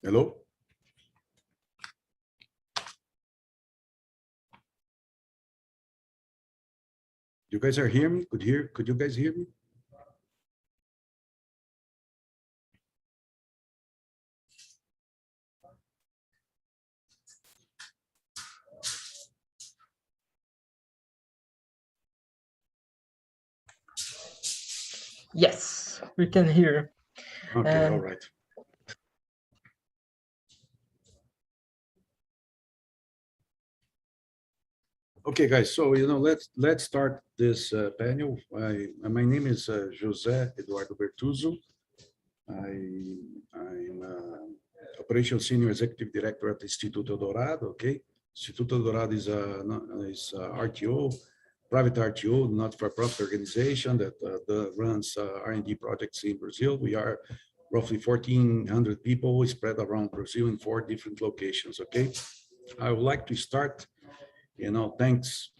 Hello? You guys are hear me? Could you guys hear me? Yes, we can hear. Okay, all right. Okay, guys. So let's start this panel. My name is José Eduardo Bertuzzo. I'm Operational Senior Executive Director at Instituto Dourado. Okay, Instituto Dourado is a RTO, private RTO, not-for-profit organization that runs R&D projects in Brazil. We are roughly 1,400 people spread around Brazil in 4 different locations. Okay, I would like to start. Thanks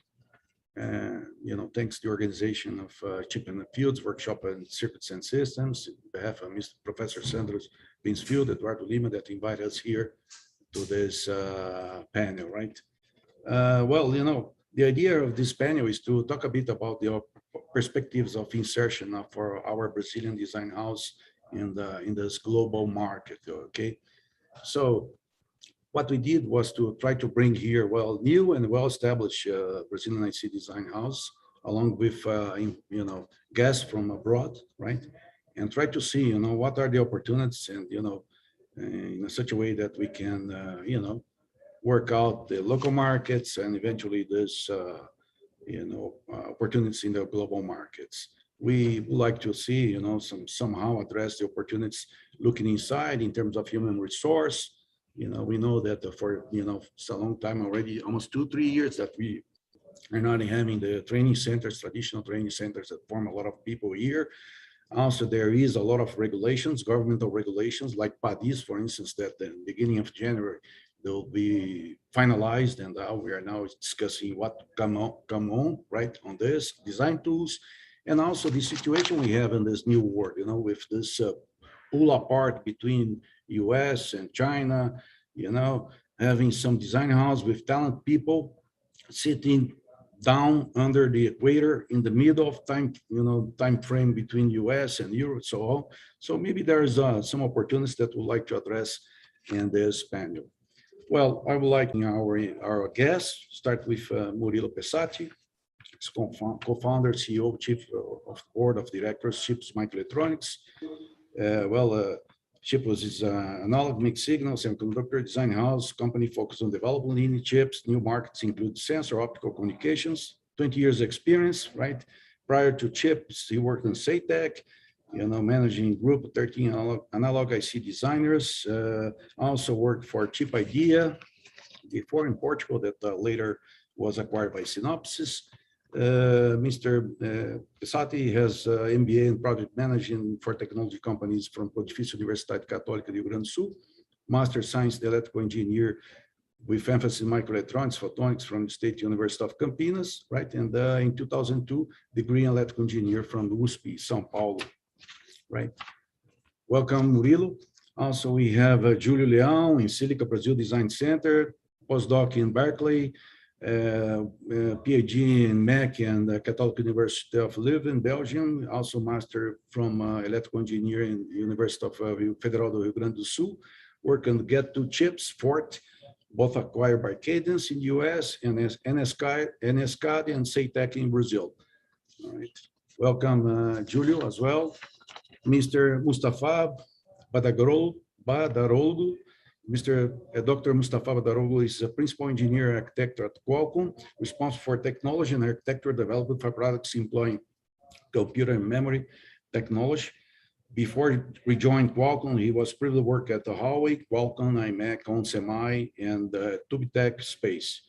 thanks to the organization of Chip and Fields Workshop and Circuits and Systems, on behalf of Mr. Professor Sandros Binsfield, Eduardo Lima, that invited us here to this panel, right? Well, the idea of this panel is to talk a bit about the perspectives of insertion for our Brazilian design house in this global market, okay? So what we did was to try to bring here, new and well-established Brazilian IC design house, along with, guests from abroad, right? And try to see, what are the opportunities and, in such a way that we can, work out the local markets and eventually this, opportunities in the global markets. We would like to see, somehow address the opportunities looking inside in terms of human resource. We know that for, it's a long time already, almost 2-3 years that we are not having the training centers, traditional training centers that form a lot of people here. Also, there is a lot of regulations, governmental regulations, like PADIS, for instance, that at the beginning of January, they'll be finalized, and we are now discussing what come on, right, on this, design tools, and also the situation we have in this new world, with this pull apart between US and China, having some design house with talent people sitting down under the equator in the middle of time frame between US and Europe, so on. So maybe there's some opportunities that we'd like to address in this panel. Well, I would like our guests start with Murilo Pesati, co-founder, CEO, Chief of Board of Directors, Chips Microelectronics. Chip is an analog mixed signal semiconductor design house company focused on developing linear chips. New markets include sensor, optical communications, 20 years experience, right? Prior to Chips, he worked in SATEC, managing group of 13 analog IC designers. Also worked for Chip Idea before in Portugal that later was acquired by Synopsys. Mr. Pesati has MBA in project management for technology companies from Pontifícia Universidade Católica de Rio Grande do Sul, Master Science in Electrical Engineer with emphasis in microelectronics, photonics from the State University of Campinas, right? And in 2002, degree in electrical engineer from USP, São Paulo, right? Welcome, Murilo. Also, we have Júlio Leão in Silica Brazil Design Center, postdoc in Berkeley, PhD in MEC and Catholic University of Leuven, Belgium, also master from electrical engineering in the University of Federal do Rio Grande do Sul, work on Get2 Chips, Fort, both acquired by Cadence in the US and NSCAD and SATEC in Brazil. All right. Welcome, Julio, as well. Mr. Mustafa Badaroglu, Dr. Mustafa Badaroglu is a principal engineer architect at Qualcomm, responsible for technology and architecture development for products employing computer and memory technology. Before he rejoined Qualcomm, he was previously worked at the Huawei, Qualcomm, IMEC, onsemi, and Tubitech Space.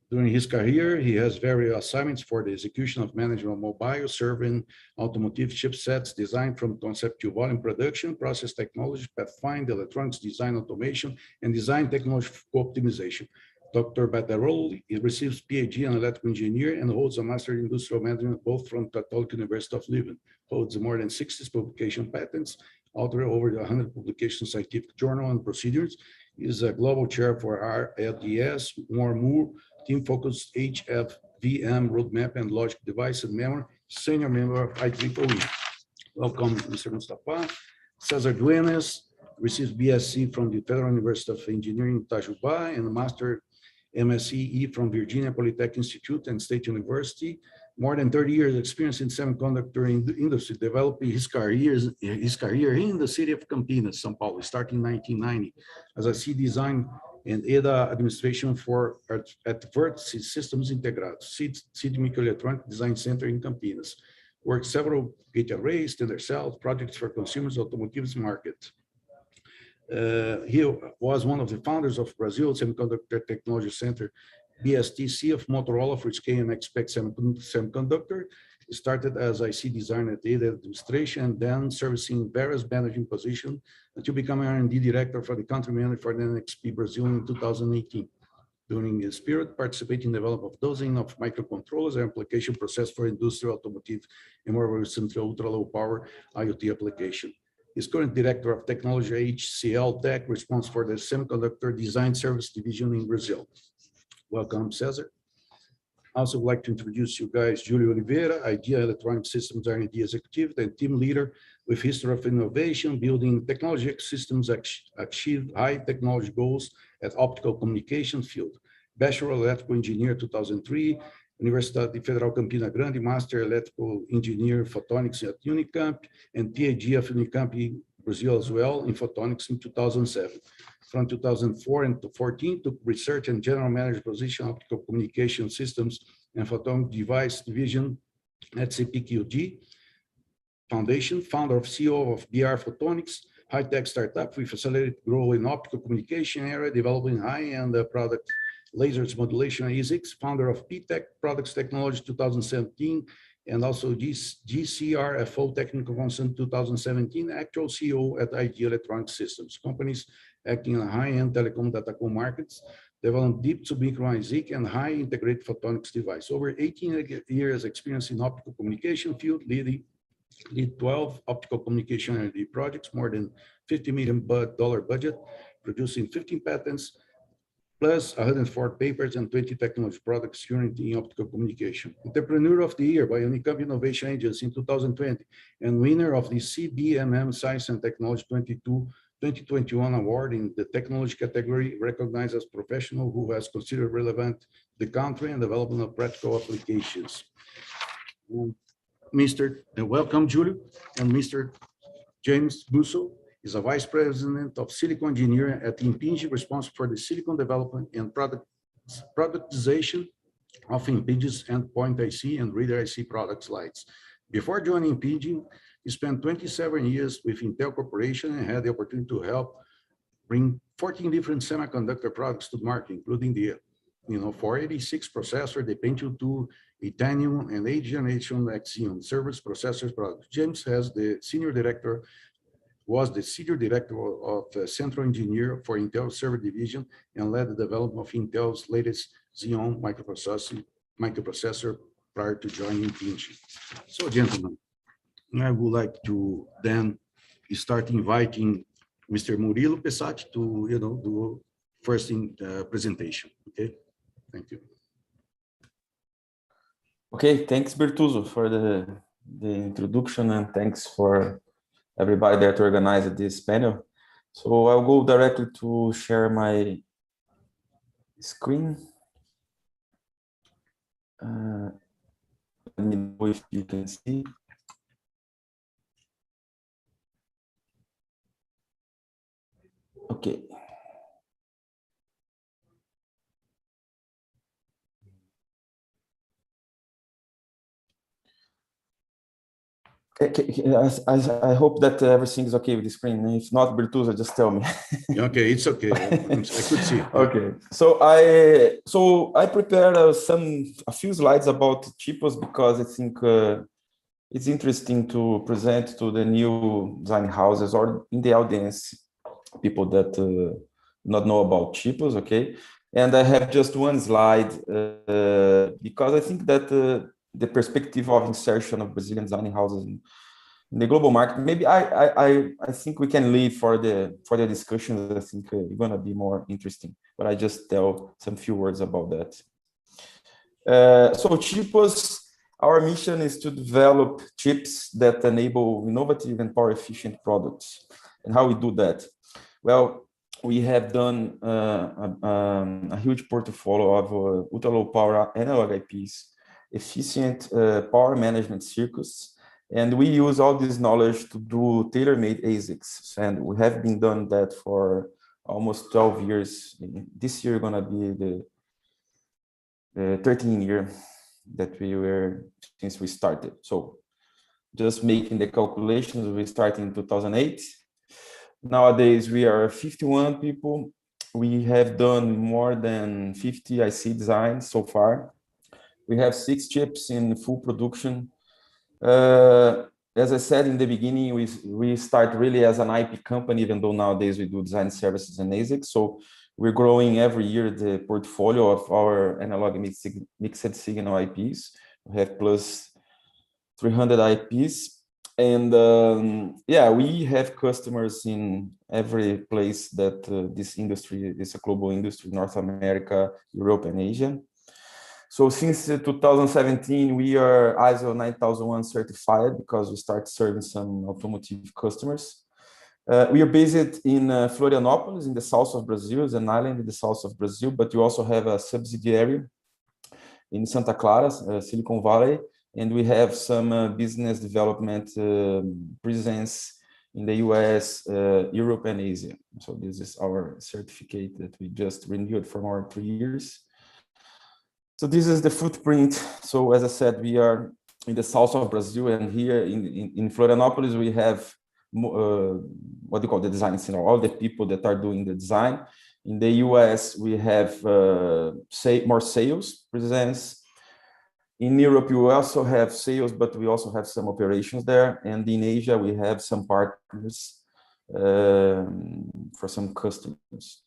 During his career, he has various assignments for the execution of management of mobile, serving automotive chipsets designed from concept to volume production, process technology, pathfind, electronics design automation, and design technology optimization. Dr. Badaroglu receives PhD in electrical engineering and holds a master in industrial management, both from Catholic University of Leuven. Holds more than 60 publication patents, author of over 100 publications, scientific journal and procedures. He is a global chair for RLDS, Moore, team-focused HFVM roadmap and logic device and memory, senior member of IEEE. Welcome, Mr. Mustafa. Cesar Duenas receives BSc from the Federal University of Engineering, Itajubá, and a Master MSCE from Virginia Polytechnic Institute and State University. More than 30 years experience in semiconductor industry, developing his career in the city of Campinas, São Paulo, starting in 1990 as a C design and EDA administration for at Vertex Systems Integrados, City Microelectronic Design Center in Campinas. Worked several gate arrays, standard cells, projects for consumers automotive market. He was one of the founders of Brazil Semiconductor Technology Center, BSTC of Motorola for SK and Expect Semiconductor. He started as IC designer at data administration and then servicing various managing positions until becoming R&D director for the country manager for the NXP Brazil in 2018. During his period, participating in the development of dozens of microcontrollers and application process for industrial, automotive, and more recently ultra-low power IoT application. He's current director of technology HCL Tech, responsible for the Semiconductor Design Service Division in Brazil. Welcome, Cesar. I also would like to introduce you guys, Julio Oliveira, Idea Electronic Systems R&D Executive and team leader with history of innovation, building technology systems achieve high technology goals at optical communication field. Bachelor Electrical Engineer 2003, Universidade Federal Campina Grande, Master Electrical Engineer Photonics at Unicamp, and PhD of Unicamp Brazil as well in Photonics in 2007. From 2004 and 2014, took research and general manager position, optical communication systems and photonic device division at CPQG Foundation, founder of CEO of BR Photonics, high-tech startup with accelerated growth in optical communication area, developing high-end product lasers modulation ASICs, founder of PTech Products Technology 2017, and also GCRFO Technical Consultant 2017, actual CEO at IG Electronic Systems, companies acting in high-end telecom datacom markets, developing deep to micro ASIC and high integrated photonics device. Over 18 years experience in optical communication field, lead 12 optical communication R&D projects, more than $50 million budget, producing 15 patents, plus 104 papers and 20 technology products currently in optical communication. Entrepreneur of the Year by Unicamp Innovation Agency in 2020, and winner of the CBMM Science and Technology 2021 award in the technology category, recognized as professional who has considered relevant to the country and development of practical applications. Welcome, Julio, and Mr. James Busso is a vice president of silicon engineering at Impinge, responsible for the silicon development and productization of Impinge's endpoint IC and reader IC product slides. Before joining Impinge, he spent 27 years with Intel Corporation and had the opportunity to help bring 14 different semiconductor products to the market, including the 486 processor, the Pentium 2, Itanium, and 8th generation Xeon servers processors products. James was the senior director of Central Engineer for Intel Server Division and led the development of Intel's latest Xeon microprocessor prior to joining Impinge. So, gentlemen, I would like to then start inviting Mr. Murilo Pesati to do first presentation. Okay, thank you. Okay, thanks Bertuzzo for the introduction, and thanks for everybody that organized this panel. So I'll go directly to share my screen. Let me know if you can see. Okay. I hope that everything is okay with the screen. If not, Bertuzzo, just tell me. Okay, it's okay. I could see. Okay, so I prepared a few slides about chipos because I think it's interesting to present to the new design houses or in the audience people that not know about chipos. Okay, and I have just one slide because I think that the perspective of insertion of Brazilian design houses in the global market. Maybe I think we can leave for the discussions. I think it's gonna be more interesting. But I just tell some few words about that. So Chipos, our mission is to develop chips that enable innovative and power efficient products. And how we do that? Well, we have done a huge portfolio of ultra low power analog IPs, efficient power management circuits, and we use all this knowledge to do tailor-made ASICs. And we have been doing that for almost 12 years. This year gonna be the 13th year that we were since we started. So just making the calculations, we started in 2008. Nowadays, we are 51 people. We have done more than 50 IC designs so far. We have 6 chips in full production. As I said in the beginning, we start really as an IP company, even though nowadays we do design services and ASICs. So we're growing every year the portfolio of our analog mixed signal IPs. We have plus 300 IPs. And yeah, we have customers in every place that this industry is a global industry, North America, Europe, and Asia. So since 2017, we are ISO 9001 certified because we start serving some automotive customers. We are based in Florianópolis, in the south of Brazil, it's an island in the south of Brazil, but we also have a subsidiary in Santa Clara, Silicon Valley, and we have some business development presence in the US, Europe, and Asia. So this is our certificate that we just renewed for more 3 years. So this is the footprint. So as I said, we are in the south of Brazil, and here in Florianópolis, we have what you call the design center, all the people that are doing the design. In the US, we have more sales presence. In Europe, we also have sales, but we also have some operations there. And in Asia, we have some partners for some customers.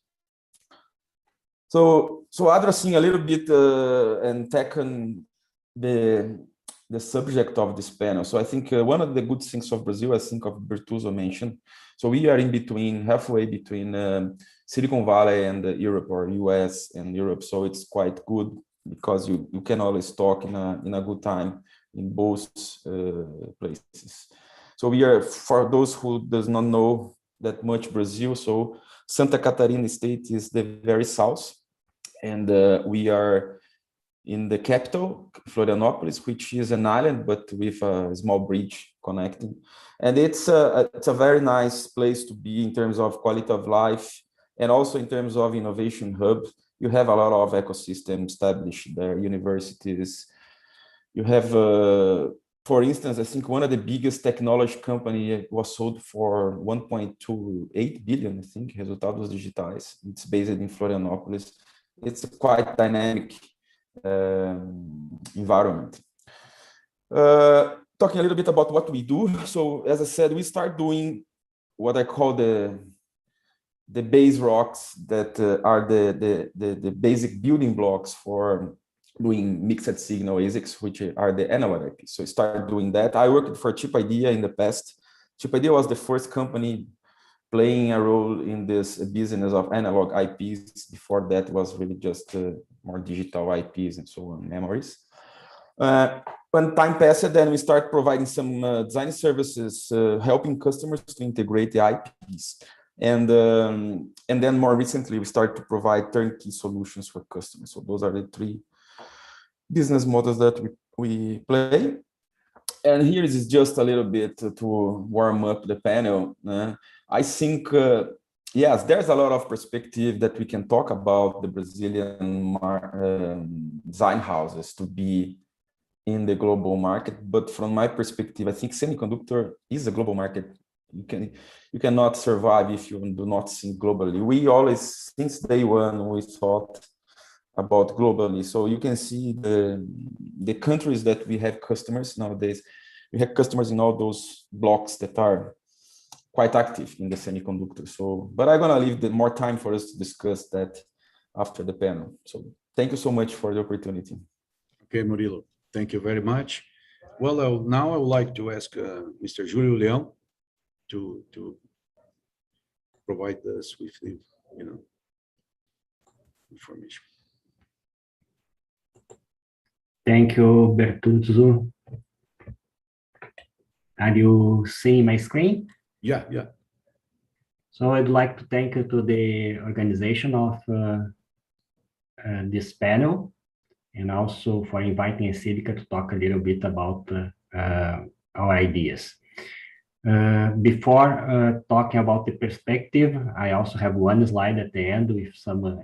So addressing a little bit and tackling the subject of this panel. So I think one of the good things of Brazil, I think of Bertuzzo mentioned. So we are in between, halfway between Silicon Valley and Europe, or US and Europe. So it's quite good because you can always talk in a good time in both places. So we are, for those who does not know that much Brazil, so Santa Catarina state is the very south, and we are in the capital, Florianópolis, which is an island, but with a small bridge connecting. And it's a very nice place to be in terms of quality of life, and also in terms of innovation hub. You have a lot of ecosystem established there, universities. You have, for instance, I think one of the biggest technology company was sold for 1.28 billion, I think, Resultados Digitais. It's based in Florianópolis. It's a quite dynamic environment. Talking a little bit about what we do. So as I said, we start doing what I call the base rocks that are the basic building blocks for doing mixed signal ASICs, which are the analog IPs. So I started doing that. I worked for Chip Idea in the past. Chip Idea was the first company playing a role in this business of analog IPs. Before that was really just more digital IPs and so on, memories. When time passed, then we start providing some design services, helping customers to integrate the IPs. And then more recently, we start to provide turnkey solutions for customers. So those are the 3 business models that we play. And here is just a little bit to warm up the panel. I think, yes, there's a lot of perspective that we can talk about the Brazilian design houses to be in the global market. But from my perspective, I think semiconductor is a global market. You cannot survive if you do not think globally. We always, since day one, we thought about globally. So you can see the countries that we have customers nowadays. We have customers in all those blocks that are quite active in the semiconductor. So, but I'm gonna leave more time for us to discuss that after the panel. So thank you so much for the opportunity. Okay, Murilo, thank you very much. Well, now I would like to ask Mr. Julio Leão to provide us with the, information. Thank you, Bertuzzo. Are you seeing my screen? Yeah, yeah. So I'd like to thank you to the organization of this panel, and also for inviting Encelica to talk a little bit about our ideas. Before talking about the perspective, I also have one slide at the end with some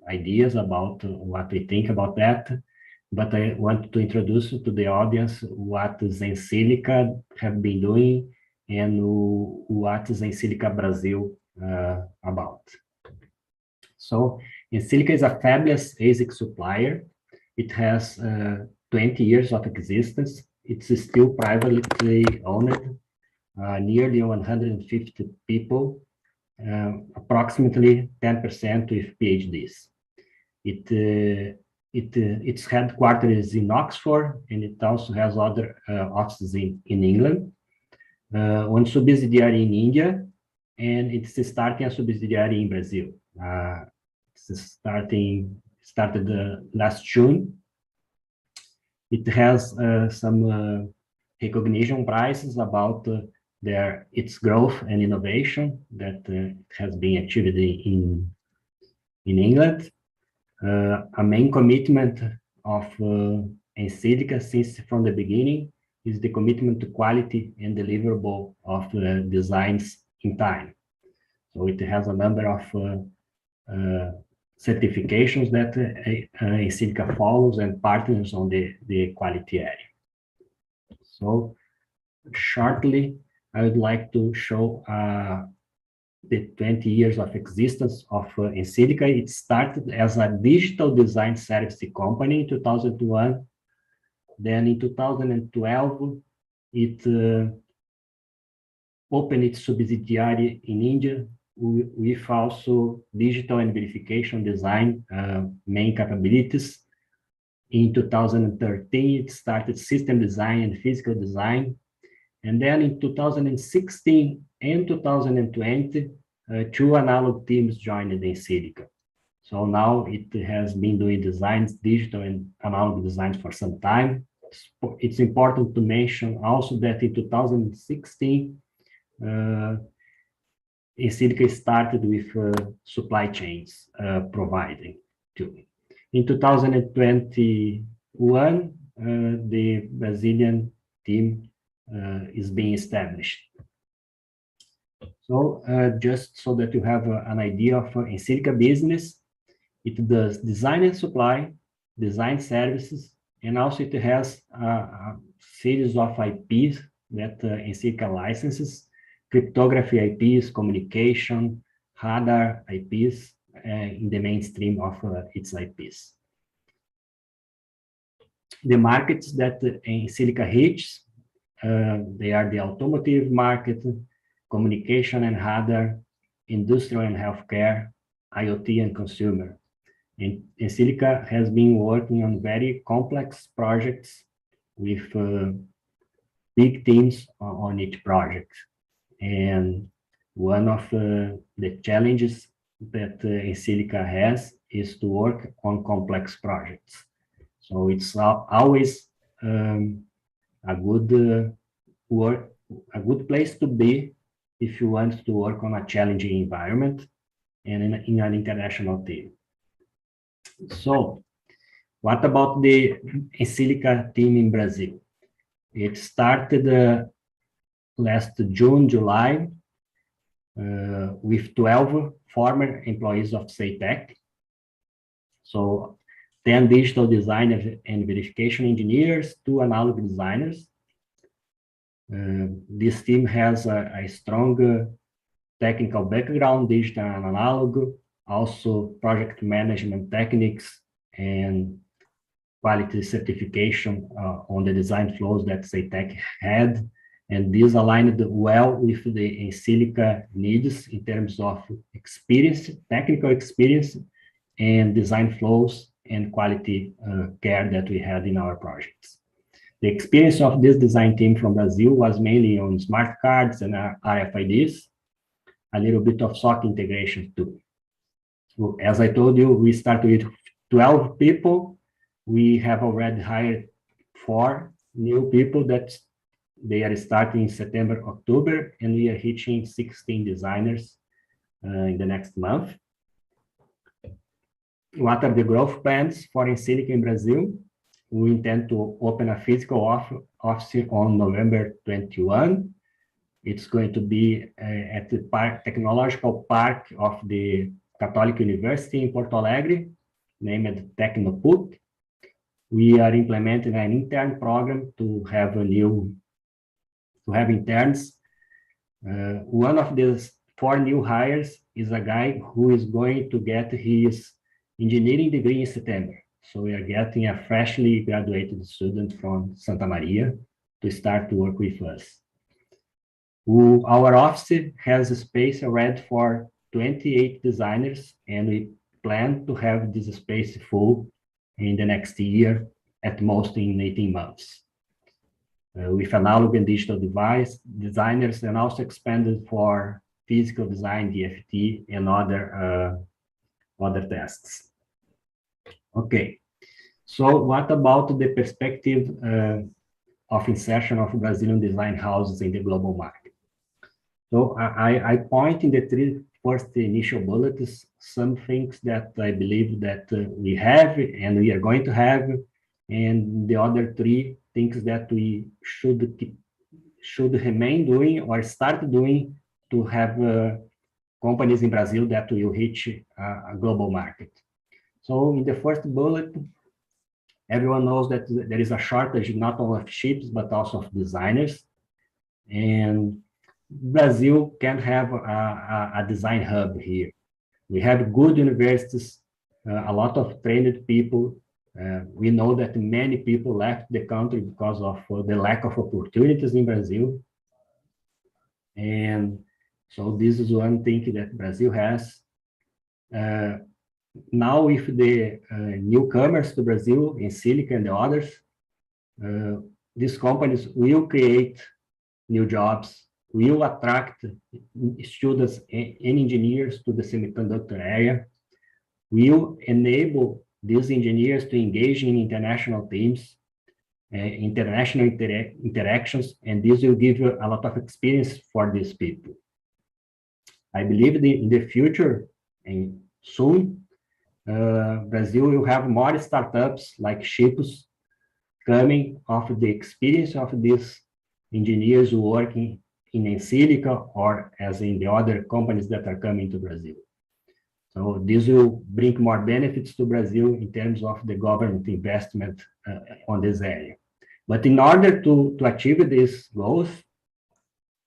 ideas about what we think about that. But I want to introduce to the audience what Encelica have been doing and what is Encelica Brazil about. So Encelica is a fabless ASIC supplier. It has 20 years of existence. It's still privately owned, nearly 150 people, approximately 10% with PhDs. Its headquarters is in Oxford, and it also has other offices in England, one subsidiary in India, and it's starting a subsidiary in Brazil. It's started last June. It has some recognition prizes about its growth and innovation that has been achieved in England. A main commitment of Encelica since from the beginning is the commitment to quality and deliverable of designs in time. So it has a number of certifications that Encelica follows and partners on the quality area. So shortly, I would like to show the 20 years of existence of Encelica. It started as a digital design service company in 2001. Then in 2012, it opened its subsidiary in India with also digital and verification design main capabilities. In 2013, it started system design and physical design. And then in 2016 and 2020, two analog teams joined Encelica. So now it has been doing designs, digital and analog designs for some time. It's important to mention also that in 2016, Encelica started with supply chains providing too. In 2021, the Brazilian team is being established. So just so that you have an idea of Encelica business, it does design and supply, design services, and also it has a series of IPs that Encelica licenses, cryptography IPs, communication, radar IPs, in the mainstream of its IPs. The markets that Encelica hits, they are the automotive market, communication and radar, industrial and healthcare, IoT and consumer. And Encelica has been working on very complex projects with big teams on each project. And one of the challenges that Encelica has is to work on complex projects. So it's always a good place to be if you want to work on a challenging environment and in an international team. So what about the Encelica team in Brazil? It started last June, July, with 12 former employees of CEITEC. So 10 digital designers and verification engineers, 2 analog designers. This team has a strong technical background, digital and analog, also project management techniques and quality certification on the design flows that CEITEC had. And this aligned well with the Encelica needs in terms of experience, technical experience, and design flows and quality care that we had in our projects. The experience of this design team from Brazil was mainly on smart cards and RFIDs, a little bit of SOC integration too. So as I told you, we started with 12 people. We have already hired 4 new people that they are starting in September, October, and we are reaching 16 designers in the next month. What are the growth plans for Insilica in Brazil? We intend to open a physical office on November 21. It's going to be at the technological park of the Catholic University in Porto Alegre, named Tecnoput. We are implementing an intern program to have interns. One of these 4 new hires is a guy who is going to get his engineering degree in September. So we are getting a freshly graduated student from Santa Maria to start to work with us. Our office has a space ready for 28 designers, and we plan to have this space full in the next year, at most in 18 months. With analog and digital device designers, and also expanded for physical design, DFT, and other tasks. Okay, so what about the perspective of insertion of Brazilian design houses in the global market? So I point in the 3 first initial bullets some things that I believe that we have and we are going to have, and the other 3 things that we should remain doing or start doing to have companies in Brazil that will reach a global market. So in the first bullet, everyone knows that there is a shortage not only of chips, but also of designers. And Brazil can have a design hub here. We have good universities, a lot of trained people. We know that many people left the country because of the lack of opportunities in Brazil. And so this is one thing that Brazil has. Now with the newcomers to Brazil, Insilica and the others, these companies will create new jobs, will attract students and engineers to the semiconductor area, will enable these engineers to engage in international teams, international interactions, and this will give you a lot of experience for these people. I believe in the future, and soon, Brazil will have more startups like Chipos coming off the experience of these engineers working in Insilica or as in the other companies that are coming to Brazil. So this will bring more benefits to Brazil in terms of the government investment on this area. But in order to achieve these goals,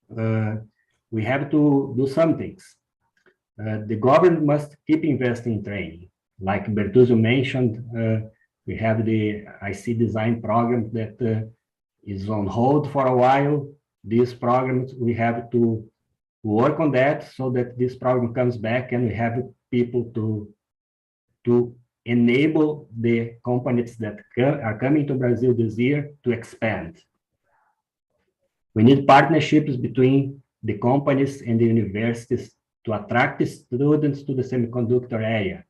we have to do some things. The government must keep investing in training. Like Bertuzzo mentioned, we have the IC design program that is on hold for a while. These programs, we have to work on that so that this program comes back and we have people to enable the companies that are coming to Brazil this year to expand. We need partnerships between the companies and the universities to attract students to the semiconductor area.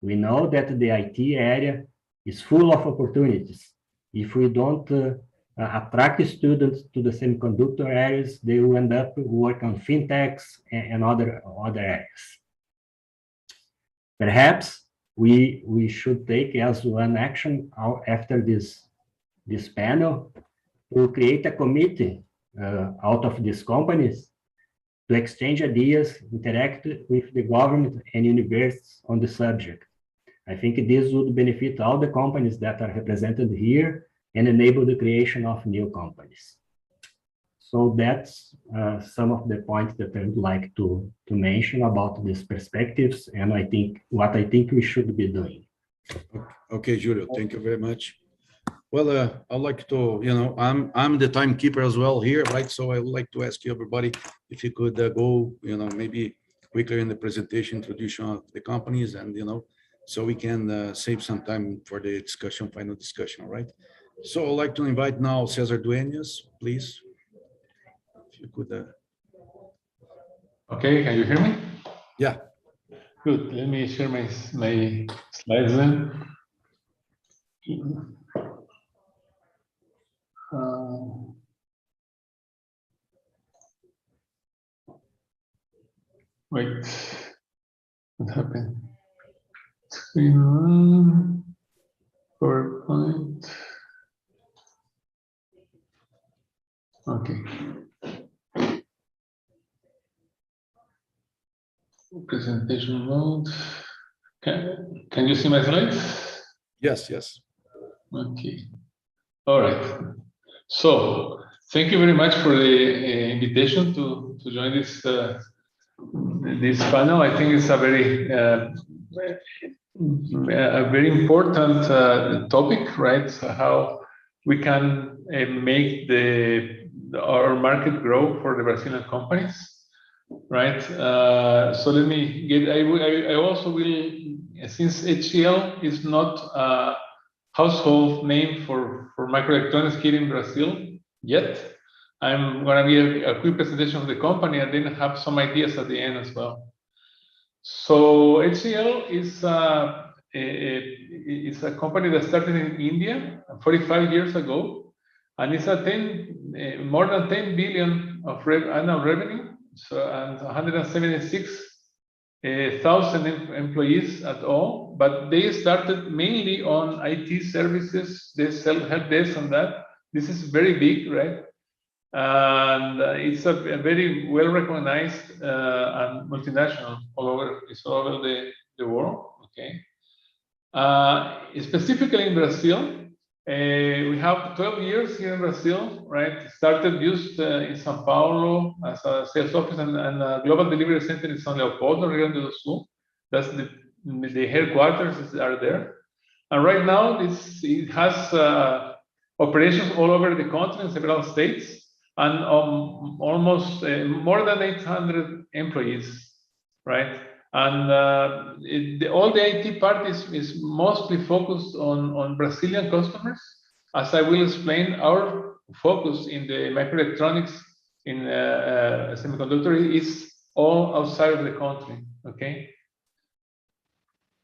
We know that the IT area is full of opportunities. If we don't attract students to the semiconductor areas, they will end up working on fintechs and other areas. Perhaps we should take as one action after this panel to create a committee out of these companies to exchange ideas, interact with the government and universities on the subject. I think this would benefit all the companies that are represented here and enable the creation of new companies. So that's some of the points that I would like to mention about these perspectives and what I think we should be doing. Okay, Julio, thank you very much. Well, I'd like to, I'm the timekeeper as well here, right? So I would like to ask you, everybody, if you could go, maybe quickly in the presentation, introduction of the companies, and so we can save some time for the discussion, final discussion, all right? So I'd like to invite now Cesar Dueñas, please. If you could. Okay, can you hear me? Yeah. Good. Let me share my slides then. Wait, what happened? Screen one, PowerPoint. Okay. Presentation mode. Can you see my slides? Yes, yes. Okay. All right. So thank you very much for the invitation to join this this panel. I think it's a very important topic, right? So how we can make our market grow for the Brazilian companies, right? So let me get. I also will, since HCL is not a household name for microelectronics here in Brazil yet, I'm going to be a quick presentation of the company and then have some ideas at the end as well. So HCL is a company that started in India 45 years ago, and it's more than 10 billion of annual revenue, so, and 176,000 employees at all. But they started mainly on IT services. They sell help desk and that. This is very big, right? And it's a very well recognized and multinational all over the world. Okay. Specifically in Brazil, we have 12 years here in Brazil, right? Started used in São Paulo as a sales office and a global delivery center in São Leopoldo, Rio Grande do Sul. That's the headquarters are there. And right now, it has operations all over the country in several states, and almost more than 800 employees, right? And all the IT part is mostly focused on Brazilian customers. As I will explain, our focus in the microelectronics in semiconductor is all outside of the country, okay?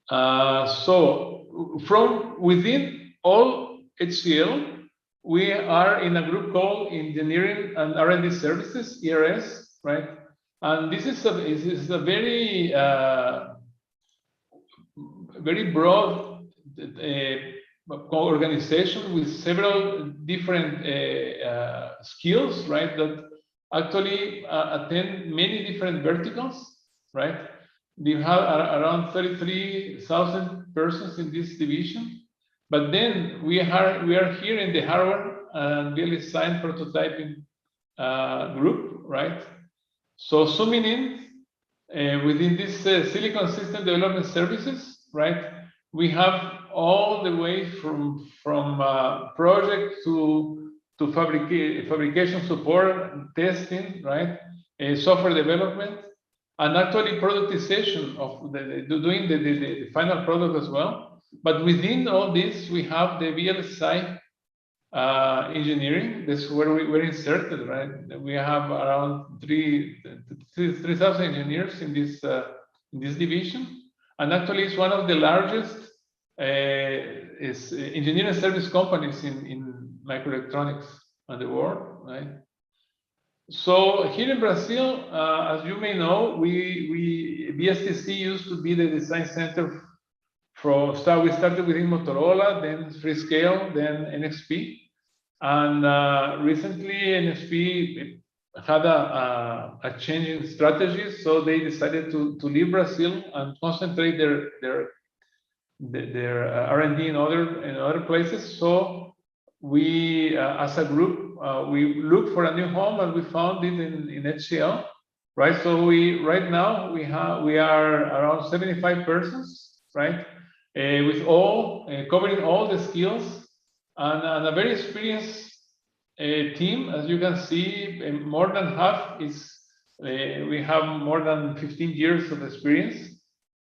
So from within all HCL, we are in a group called Engineering and R&D Services, ERS, right? And this is a very very broad organization with several different skills, right? That actually attend many different verticals, right? We have around 33,000 persons in this division. But then we are here in the hardware and really design prototyping group, right? So zooming in within this silicon system development services, right? We have all the way from project to fabrication support, testing, right? Software development, and actually productization of doing the final product as well. But within all this, we have the VLSI engineering. That's where we're inserted, right? We have around 3,000 engineers in this division, and actually it's one of the largest engineering service companies in microelectronics in the world, right? So here in Brazil, as you may know, BSTC used to be the design center. We started within Motorola, then Freescale, then NXP, and recently NXP had a change in strategy, so they decided to leave Brazil and concentrate their R&D in other places. So we, as a group, we looked for a new home, and we found it in HCL, right? So right now we are around 75 persons, right? With covering all the skills and a very experienced team. As you can see, more than half we have more than 15 years of experience,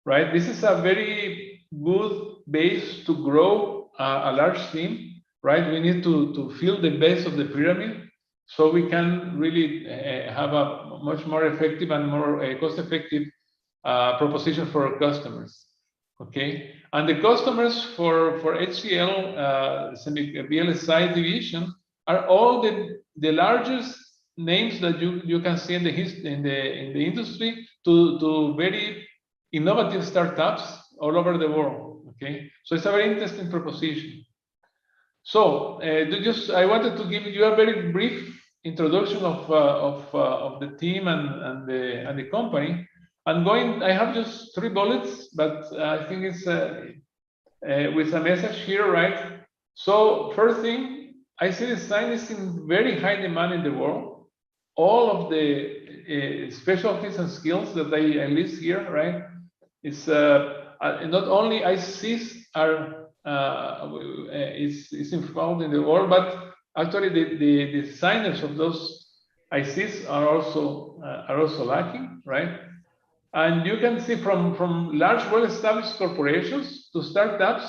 right? This is a very good base to grow a large team. right? We need to fill the base of the pyramid so we can really have a much more effective and more cost-effective proposition for our customers. Okay, and the customers for HCL VLSI division are all the largest names that you can see in the industry to very innovative startups all over the world. Okay, so it's a very interesting proposition. So I wanted to give you a very brief introduction of the team and the company. I have just 3 bullets, but I think it's with a message here, right? So first thing, IC design is in very high demand in the world. All of the specialties and skills that I list here, right? It's not only ICs are is involved in the world, but actually the designers of those ICs are also lacking, right? And you can see from large, well-established corporations to startups,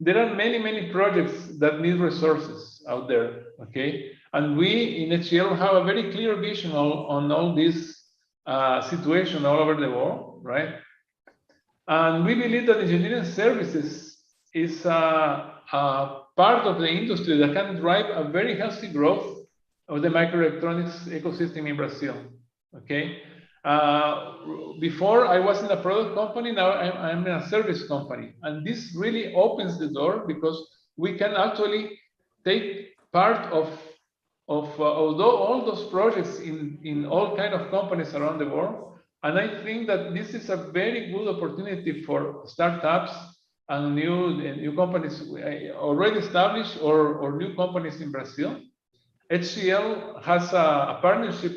there are many projects that need resources out there, okay? And we in HCL have a very clear vision on all this situation all over the world, right? And we believe that engineering services is a part of the industry that can drive a very healthy growth of the microelectronics ecosystem in Brazil, okay? Before I was in a product company, now I'm in a service company. And this really opens the door because we can actually take part of although all those projects in all kind of companies around the world. And I think that this is a very good opportunity for startups and new companies already established or new companies in Brazil. HCL has a partnership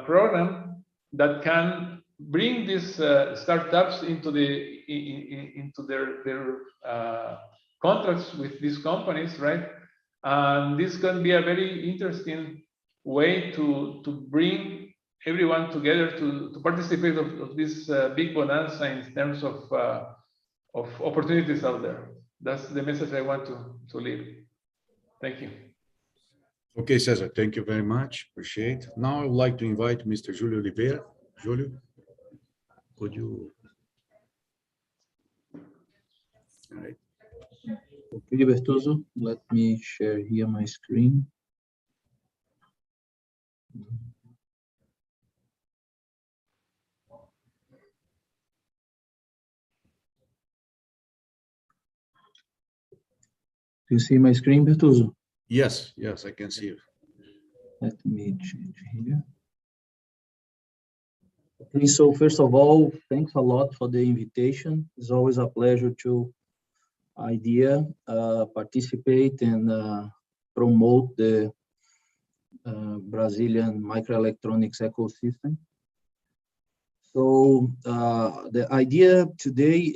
program that can bring these startups into their contracts with these companies, right? And this can be a very interesting way to bring everyone together to participate of this big bonanza in terms of opportunities out there. That's the message I want to leave. Thank you. Okay, Cesar, thank you very much. Appreciate. Now I would like to invite Mr. Julio Oliveira. Julio, could you? All right. Okay, Bertoso, let me share here my screen. Do you see my screen, Bertoso? Yes, I can see you. Let me change here. Okay, so first of all, thanks a lot for the invitation. It's always a pleasure to participate and promote the Brazilian microelectronics ecosystem. So the idea today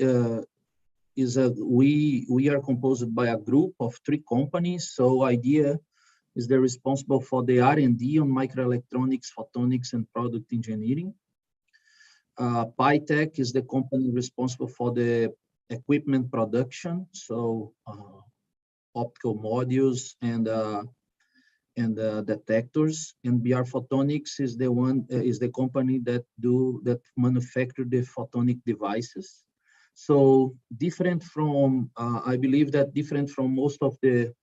is that we are composed by a group of 3 companies. So idea is they're responsible for the R&D on microelectronics, photonics, and product engineering. PyTech is the company responsible for the equipment production, so optical modules and detectors. And BR Photonics is the company that manufacture the photonic devices. So different from I believe that different from most of the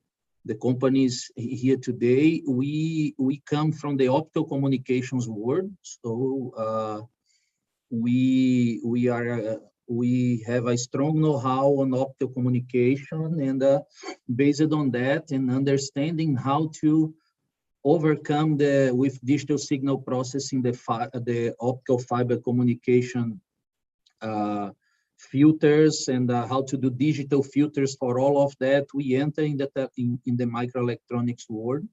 companies here today, we come from the optical communications world. So we have a strong know-how on optical communication, and based on that and understanding how to overcome with digital signal processing the optical fiber communication filters and how to do digital filters for all of that, we enter in the microelectronics world.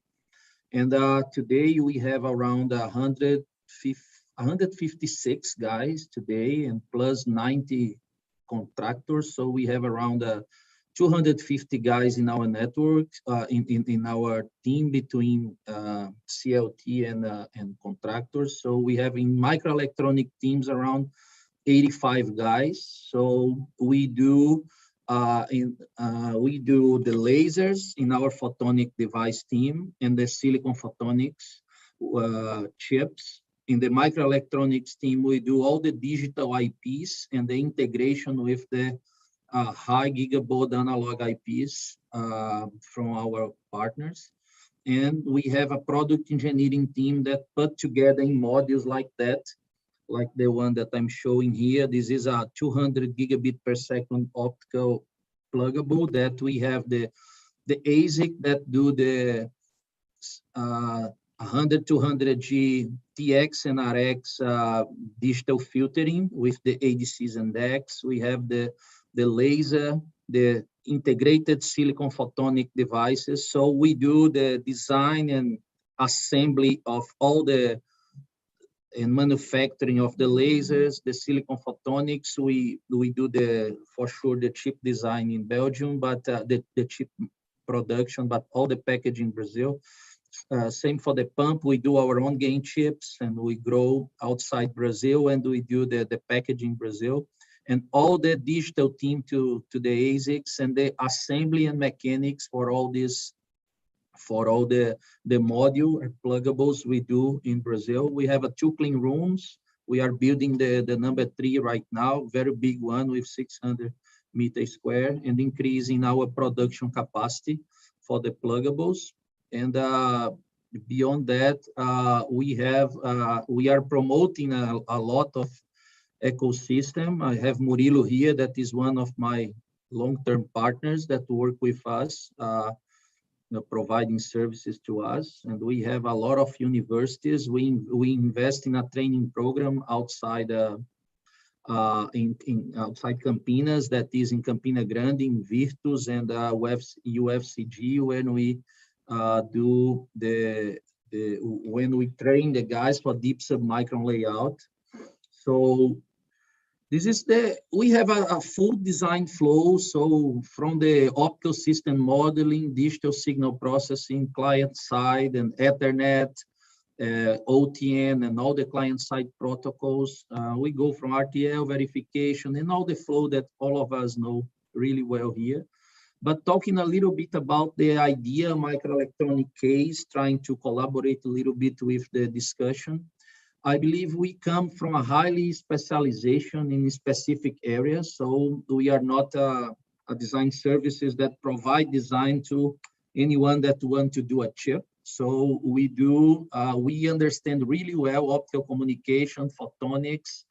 And today we have around 156 guys today, and plus 90 contractors. So we have around 250 guys in our network, in our team between CLT and contractors. So we have in microelectronic teams around 85 guys. So we do We do the lasers in our photonic device team and the silicon photonics chips. In the microelectronics team, we do all the digital IPs and the integration with the high gigabaud analog IPs from our partners. And we have a product engineering team that put together in modules like that, like the one that I'm showing here. This is a 200 gigabit per second optical pluggable that we have the ASIC that do the 100, 200G TX and RX digital filtering with the ADCs and DECs. We have the laser, the integrated silicon photonic devices. So we do the design and assembly of all the and manufacturing of the lasers, the silicon photonics. We do for sure the chip design in Belgium, but the chip production, but all the packaging in Brazil. Same for the pump. We do our own gain chips and we grow outside Brazil, and we do the packaging in Brazil. And all the digital team to the ASICs and the assembly and mechanics for all this, for all the module and pluggables we do in Brazil. We have 2 clean rooms. We are building the number 3 right now, very big one with 600 meters square, and increasing our production capacity for the pluggables. And beyond that, we are promoting a lot of ecosystem. I have Murilo here, that is one of my long-term partners that work with us, providing services to us. And we have a lot of universities. We invest in a training program outside outside Campinas, that is in Campina Grande, in Virtus, and UFCG, when we do when we train the guys for deep submicron layout. So this is we have a full design flow. So from the optical system modeling, digital signal processing, client side and Ethernet, OTN, and all the client side protocols. We go from RTL verification and all the flow that all of us know really well here. But talking a little bit about the idea microelectronic case, trying to collaborate a little bit with the discussion. I believe we come from a highly specialization in specific areas. So we are not a design services that provide design to anyone that want to do a chip. So we do, we understand really well optical communication, photonics,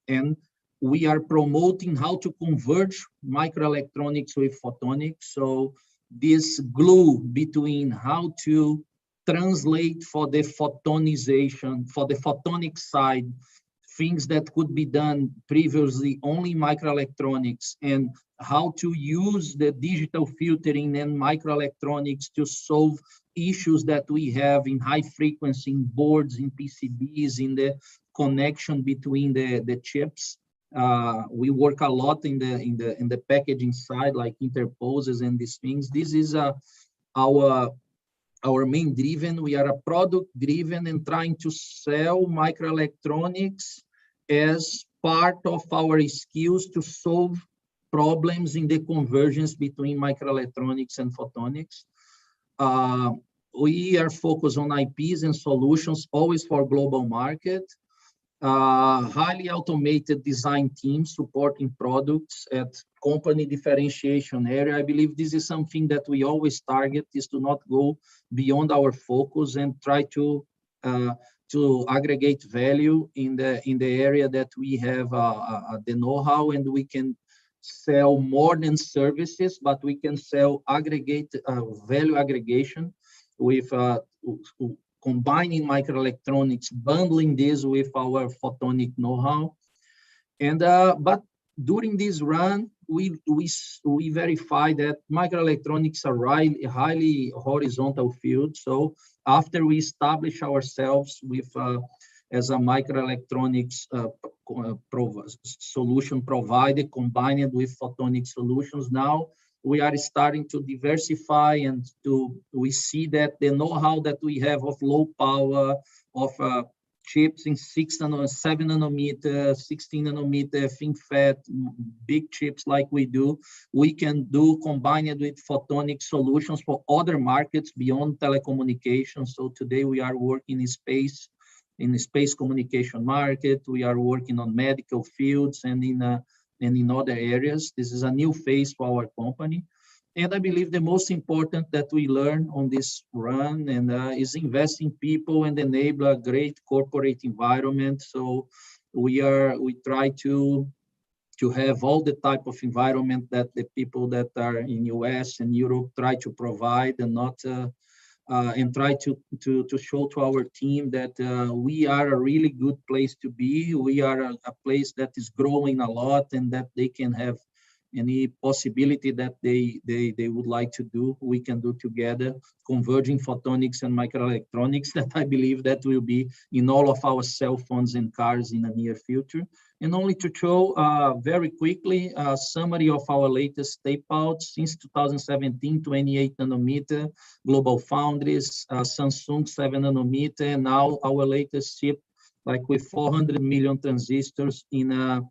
and we are promoting how to converge microelectronics with photonics. So this glue between how to translate for the photonization, for the photonic side, things that could be done previously only microelectronics, and how to use the digital filtering and microelectronics to solve issues that we have in high frequency in boards, in PCBs, in the connection between the chips. We work a lot in the packaging side, like interposes and these things. This is our main driven. We are a product driven and trying to sell microelectronics as part of our skills to solve problems in the convergence between microelectronics and photonics. We are focused on IPs and solutions, always for global market. Highly automated design teams supporting products at company differentiation area. I believe this is something that we always target, is to not go beyond our focus and try to aggregate value in the area that we have the know-how, and we can sell more than services, but we can sell aggregate value aggregation with combining microelectronics, bundling this with our photonic know-how. And but during this run, we verify that microelectronics are highly horizontal field. So after we establish ourselves with as a microelectronics solution provider combined with photonic solutions, now we are starting to diversify, and we see that the know-how that we have of low power, of chips in 7 nanometer, 16 nanometer, FinFET, big chips like we do, we can do combined with photonic solutions for other markets beyond telecommunications. So today we are working in the space communication market. We are working on medical fields and in other areas. This is a new phase for our company. And I believe the most important that we learn on this run and is invest in people and enable a great corporate environment. So we try to have all the type of environment that the people that are in US and Europe try to provide, and not and try to show to our team that we are a really good place to be. We are a place that is growing a lot, and that they can have any possibility that they would like to do, we can do together, converging photonics and microelectronics, that I believe that will be in all of our cell phones and cars in the near future. And only to show very quickly a summary of our latest tape outs since 2017, 28 nanometer, Global Foundries, Samsung 7 nanometer, and now our latest chip, like with 400 million transistors in a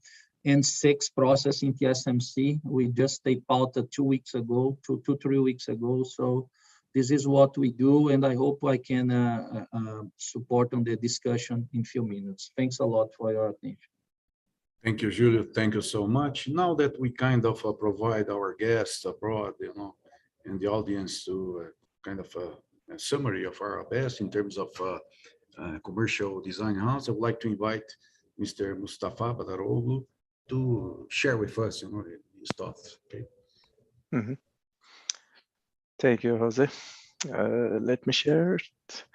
N6 process in TSMC. We just taped out 2 weeks ago, 3 weeks ago. So this is what we do, and I hope I can support on the discussion in a few minutes. Thanks a lot for your attention. Thank you, Julio. Thank you so much. Now that we kind of provide our guests abroad, and the audience to kind of a summary of our best in terms of commercial design house, I would like to invite Mr. Mustafa Badaroglu to share with us, his thoughts. Okay. Mm-hmm. Thank you, Jose. Let me share it.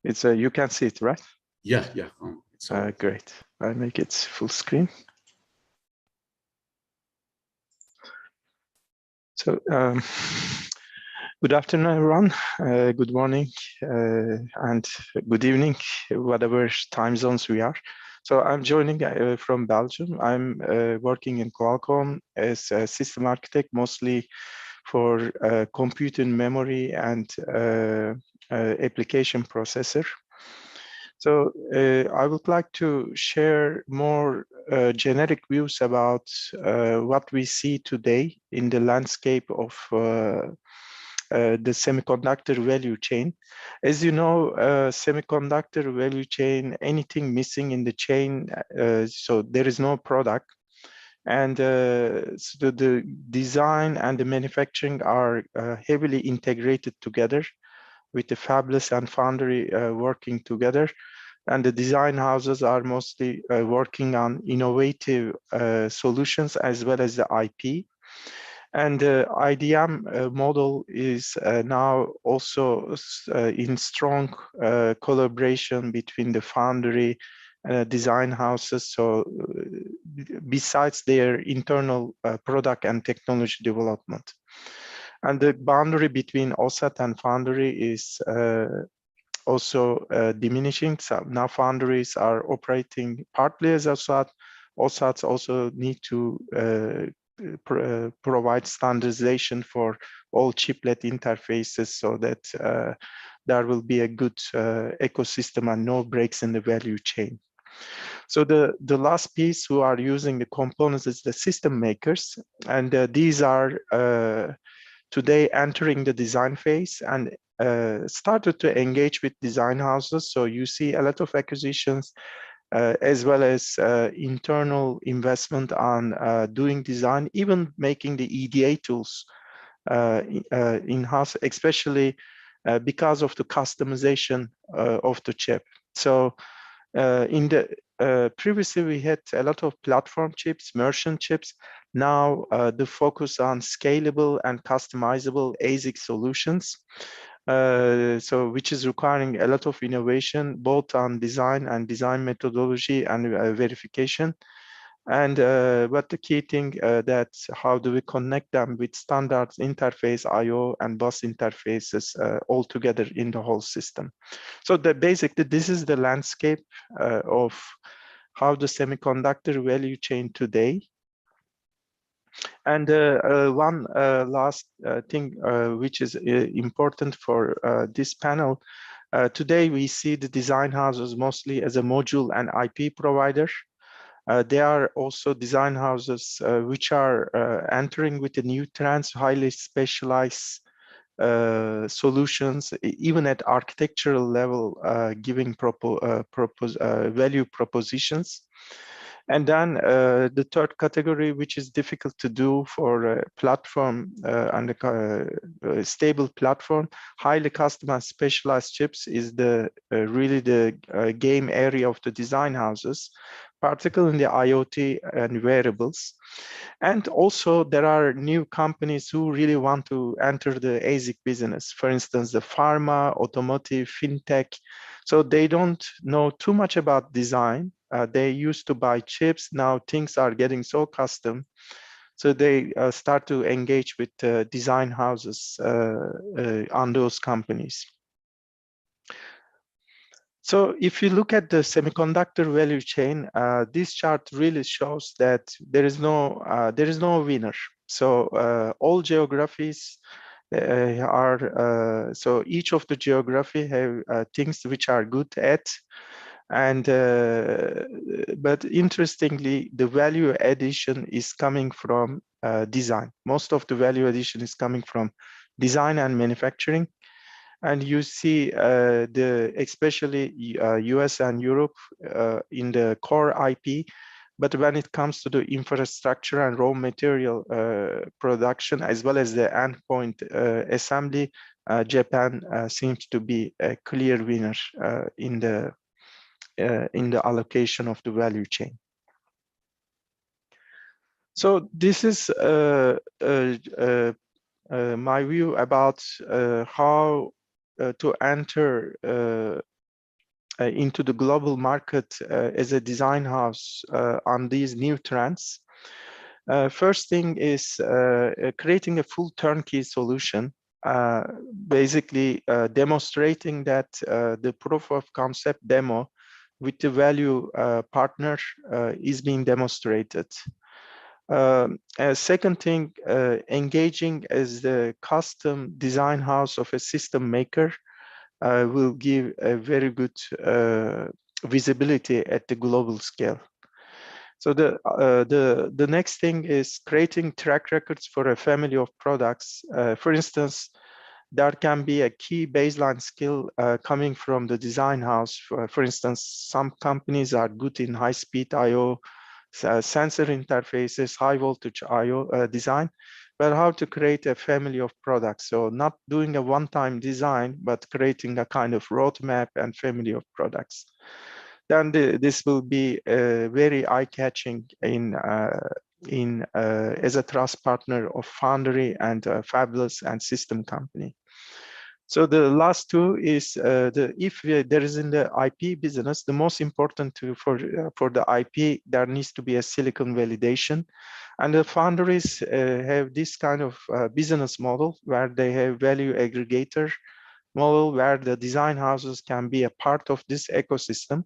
It's you can see it, right? Yeah. Great. I make it full screen. So, good afternoon, everyone. Good morning and good evening, whatever time zones we are. So I'm joining from Belgium. I'm working in Qualcomm as a system architect, mostly for computing memory and application processor. So I would like to share more generic views about what we see today in the landscape of the semiconductor value chain. As you know, semiconductor value chain, anything missing in the chain, so there is no product. And so the design and the manufacturing are heavily integrated together, with the fabless and foundry working together. And the design houses are mostly working on innovative solutions as well as the IP. And the IDM model is now also in strong collaboration between the foundry design houses. So besides their internal product and technology development. And the boundary between OSAT and foundry is also diminishing. So now foundries are operating partly as OSAT. OSATs also need to provide standardization for all chiplet interfaces, so that there will be a good ecosystem and no breaks in the value chain. So the last piece who are using the components is the system makers, and these are today entering the design phase and started to engage with design houses. So you see a lot of acquisitions as well as internal investment on doing design, even making the EDA tools in-house, especially because of the customization of the chip. So in the previously we had a lot of platform chips, merchant chips. Now the focus on scalable and customizable ASIC solutions. So which is requiring a lot of innovation, both on design and design methodology and verification. And but the key thing that how do we connect them with standards interface, IO and bus interfaces all together in the whole system. So basically this is the landscape of how the semiconductor value chain today. And one last thing which is important for this panel, Today, we see the design houses mostly as a module and IP provider. There are also design houses which are entering with the new trends, highly specialized solutions, even at architectural level, giving value propositions. And then the third category, which is difficult to do for a platform and a stable platform, highly customized specialized chips, is the really the game area of the design houses, particularly in the IoT and wearables. And also there are new companies who really want to enter the ASIC business. For instance, the pharma, automotive, fintech. So they don't know too much about design. They used to buy chips. Now things are getting so custom. So they start to engage with design houses on those companies. So if you look at the semiconductor value chain, this chart really shows that there is no winner. So all geographies are so each of the geography have things which are good at, and but interestingly, the value addition is coming from design. Most of the value addition is coming from design and manufacturing. And you see especially US and Europe in the core IP, but when it comes to the infrastructure and raw material production, as well as the endpoint assembly, Japan seems to be a clear winner in the allocation of the value chain. So this is my view about how to enter into the global market as a design house on these new trends. First thing is creating a full turnkey solution, basically demonstrating that the proof of concept demo with the value partner is being demonstrated. Second thing, engaging as the custom design house of a system maker will give a very good visibility at the global scale. So the next thing is creating track records for a family of products. For instance, there can be a key baseline skill coming from the design house. For instance, some companies are good in high-speed I/O, sensor interfaces, high voltage I/O design, but how to create a family of products. So not doing a one-time design, but creating a kind of roadmap and family of products. Then this will be very eye-catching as a trust partner of foundry and fabless and system company. So the last two is if there is in the IP business, the most important for the IP, there needs to be a silicon validation. And the foundries have this kind of business model where they have value aggregator model where the design houses can be a part of this ecosystem.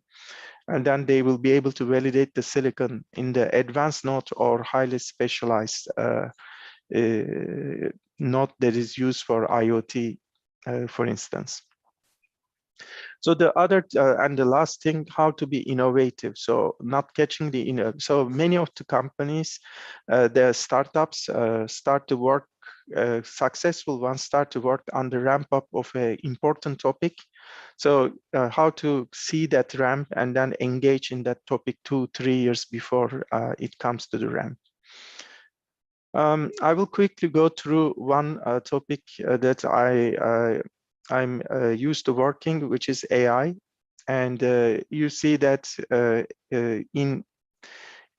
And then they will be able to validate the silicon in the advanced node or highly specialized node that is used for IoT, for instance. So the other and the last thing, how to be innovative. So not catching the so many of the companies, their startups start to work. Successful ones start to work on the ramp up of an important topic. So how to see that ramp and then engage in that topic 2-3 years before it comes to the ramp. I will quickly go through one topic that I'm used to working, which is AI. And you see that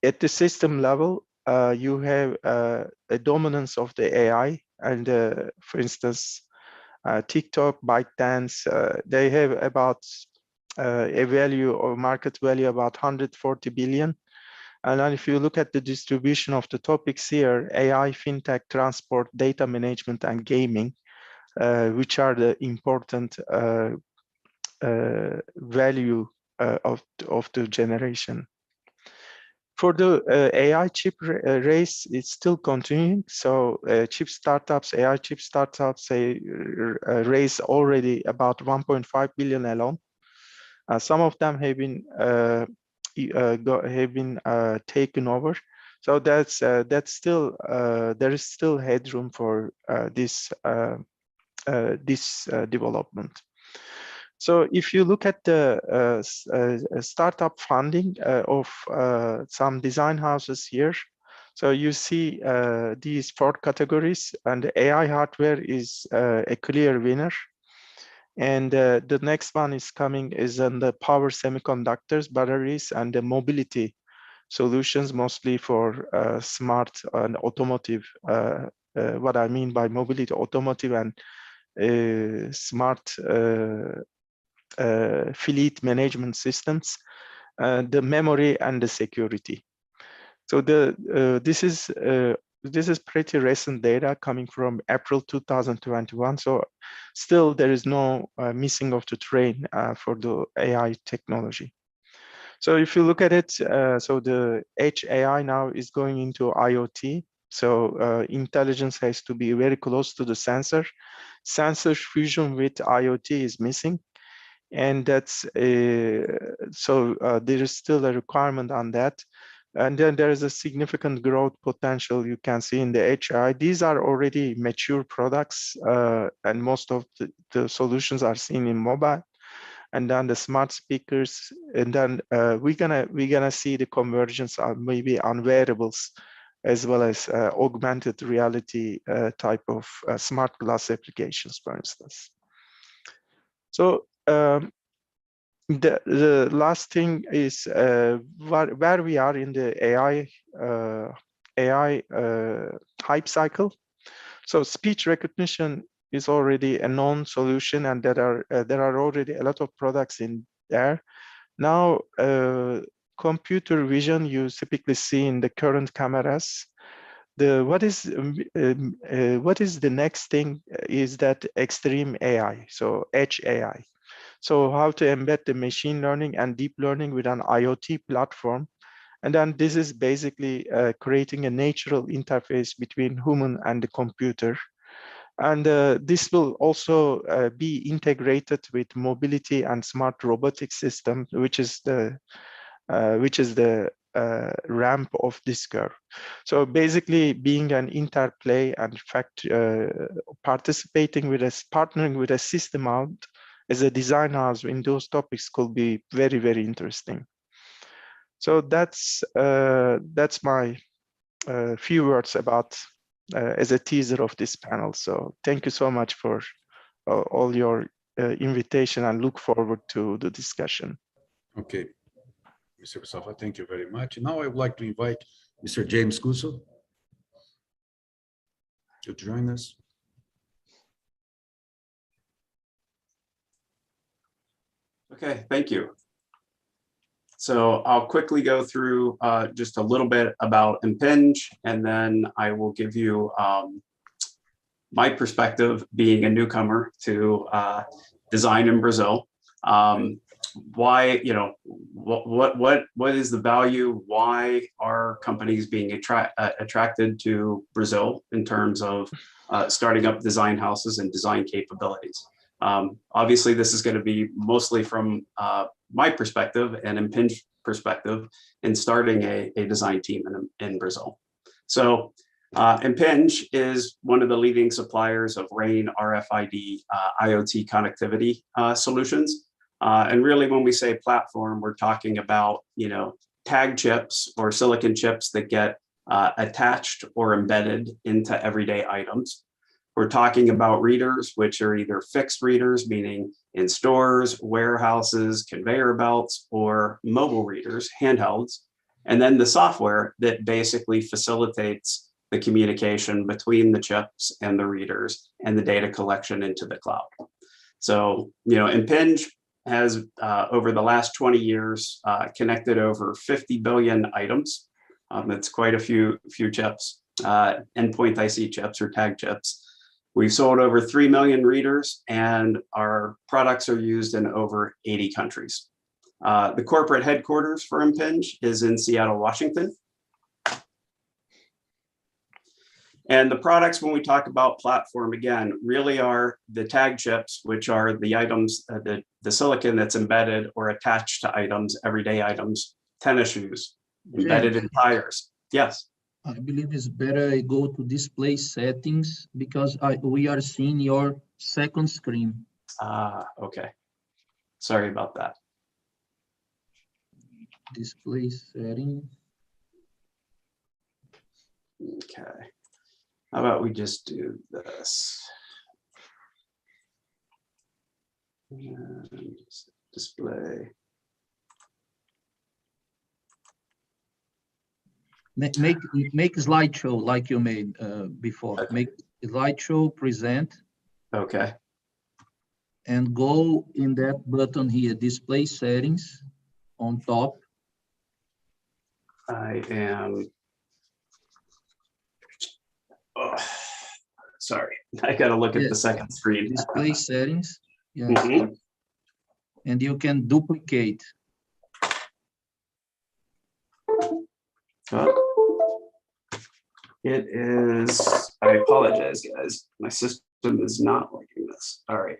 at the system level, you have a dominance of the AI. And for instance, TikTok, ByteDance, they have about a value or market value about 140 billion. And then if you look at the distribution of the topics here, AI, fintech, transport, data management, and gaming, which are the important value of the generation. For the AI chip race, it's still continuing. So chip startups, AI chip startups, they raise already about 1.5 billion alone. Some of them have been taken over. So that's still there is still headroom for this development. So if you look at the startup funding of some design houses here, so you see these 4 categories, and the AI hardware is a clear winner. And the next one is coming is on the power semiconductors, batteries, and the mobility solutions, mostly for smart and automotive. What I mean by mobility, automotive, and smart fleet management systems, the memory, and the security. So this is pretty recent data coming from April 2021. So still there is no missing of the train for the AI technology. So if you look at it, so the Edge AI now is going into IoT. So intelligence has to be very close to the sensor. Sensor fusion with IoT is missing. And that's so there is still a requirement on that. And then there is a significant growth potential you can see in the HI. These are already mature products, and most of the solutions are seen in mobile. And then the smart speakers, and then we're gonna see the convergence on maybe on wearables, as well as augmented reality type of smart glass applications, for instance. So the last thing is where we are in the AI hype cycle. So speech recognition is already a known solution, and there are already a lot of products in there. Now, computer vision you typically see in the current cameras. What is the next thing is that extreme AI, so edge AI. So how to embed the machine learning and deep learning with an IoT platform. And then this is basically creating a natural interface between human and the computer. And this will also be integrated with mobility and smart robotic system, which is the ramp of this curve. So basically being an interplay and participating with partnering with a system out as a design house in those topics could be very, very interesting. So that's my few words about as a teaser of this panel. So thank you so much for all your invitation, and look forward to the discussion. Okay, Mr. Safa, thank you very much. Now I would like to invite Mr. James Cuso to join us. Okay, thank you. So I'll quickly go through just a little bit about Impinge, and then I will give you my perspective being a newcomer to design in Brazil. Why, you know, what is the value? Why are companies being attracted to Brazil in terms of starting up design houses and design capabilities? Obviously, this is going to be mostly from my perspective and Impinge perspective in starting a design team in Brazil. So Impinge is one of the leading suppliers of RAIN RFID IoT connectivity solutions. And really, when we say platform, we're talking about, you know, tag chips or silicon chips that get attached or embedded into everyday items. We're talking about readers, which are either fixed readers, meaning in stores, warehouses, conveyor belts, or mobile readers, handhelds. And then the software that basically facilitates the communication between the chips and the readers and the data collection into the cloud. So, you know, Impinge has, over the last 20 years, connected over 50 billion items. That's quite a few chips, endpoint IC chips or tag chips. We've sold over 3 million readers, and our products are used in over 80 countries. The corporate headquarters for Impinge is in Seattle, Washington. And the products, when we talk about platform, again, really are the tag chips, which are the items, the silicon that's embedded or attached to items, everyday items, tennis shoes, embedded in tires. Yes. I believe it's better I go to display settings because we are seeing your second screen. Okay. Sorry about that. Display settings. Okay. How about we just do this? And display. Make slideshow like you made before. Okay. Make slideshow, present, Okay. and go in that button here, display settings on top. I am. Oh, sorry, I got to look at the second screen. Display settings. Yeah. Mhm. And you can duplicate. Oh. It is, I apologize, guys. My system is not liking this. All right.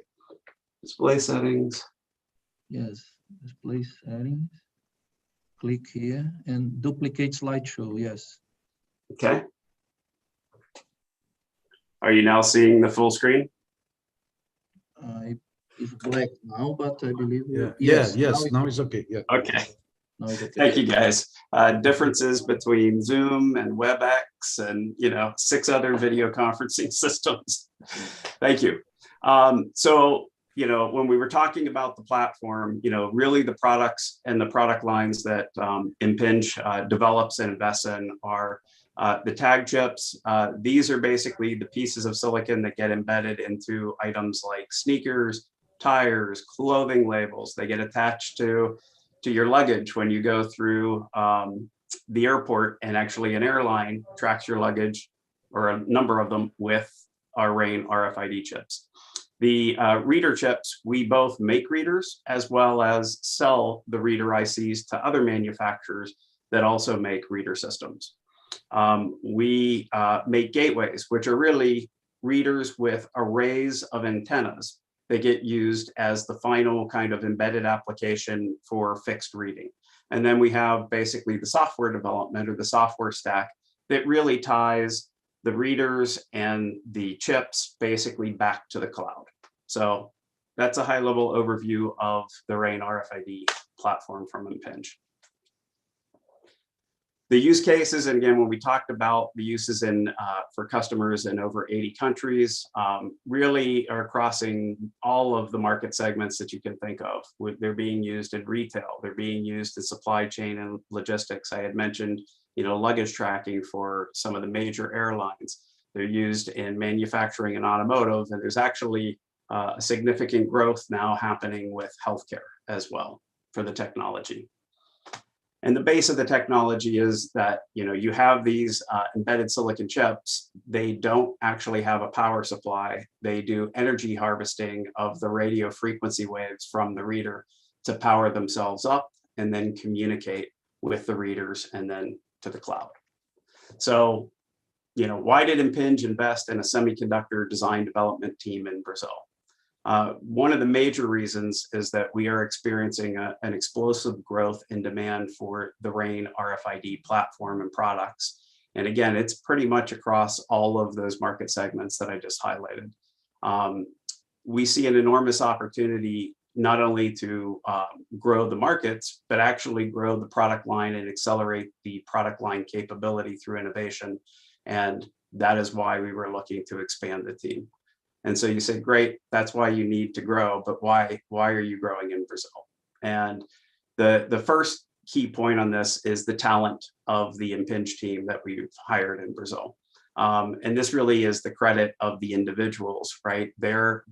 Display settings. Yes, display settings. Click here and duplicate slideshow, yes. Okay. Are you now seeing the full screen? It's black now, but I believe. Yeah, Yes, yes, now it's okay, yeah. Okay. now it's okay. Thank you, guys. Differences between Zoom and WebEx and 6 other video conferencing systems. Thank you. So, when we were talking about the platform, really the products and the product lines that Impinge develops and invests in are the tag chips. These are basically the pieces of silicon that get embedded into items like sneakers, tires, clothing labels. They get attached to your luggage when you go through the airport, and actually an airline tracks your luggage, or a number of them, with our RAIN RFID chips. The reader chips, we both make readers as well as sell the reader ICs to other manufacturers that also make reader systems. We make gateways, which are really readers with arrays of antennas that get used as the final kind of embedded application for fixed reading. And then we have basically the software development, or the software stack, that really ties the readers and the chips basically back to the cloud. So that's a high level overview of the RAIN RFID platform from Impinge. The use cases, and again, when we talked about the uses for customers in over 80 countries, really are crossing all of the market segments that you can think of. They're being used in retail, they're being used in supply chain and logistics. I had mentioned, luggage tracking for some of the major airlines. They're used in manufacturing and automotive, and there's actually a significant growth now happening with healthcare as well for the technology. And the base of the technology is that, you have these embedded silicon chips. They don't actually have a power supply. They do energy harvesting of the radio frequency waves from the reader to power themselves up, and then communicate with the readers and then to the cloud. So, why did Impinge invest in a semiconductor design development team in Brazil? One of the major reasons is that we are experiencing an explosive growth in demand for the RAIN RFID platform and products. And again, it's pretty much across all of those market segments that I just highlighted. We see an enormous opportunity not only to grow the markets, but actually grow the product line and accelerate the product line capability through innovation. And that is why we were looking to expand the team. And so you say, great, that's why you need to grow, but why are you growing in Brazil? And the first key point on this is the talent of the Impinge team that we've hired in Brazil. And this really is the credit of the individuals, right? Their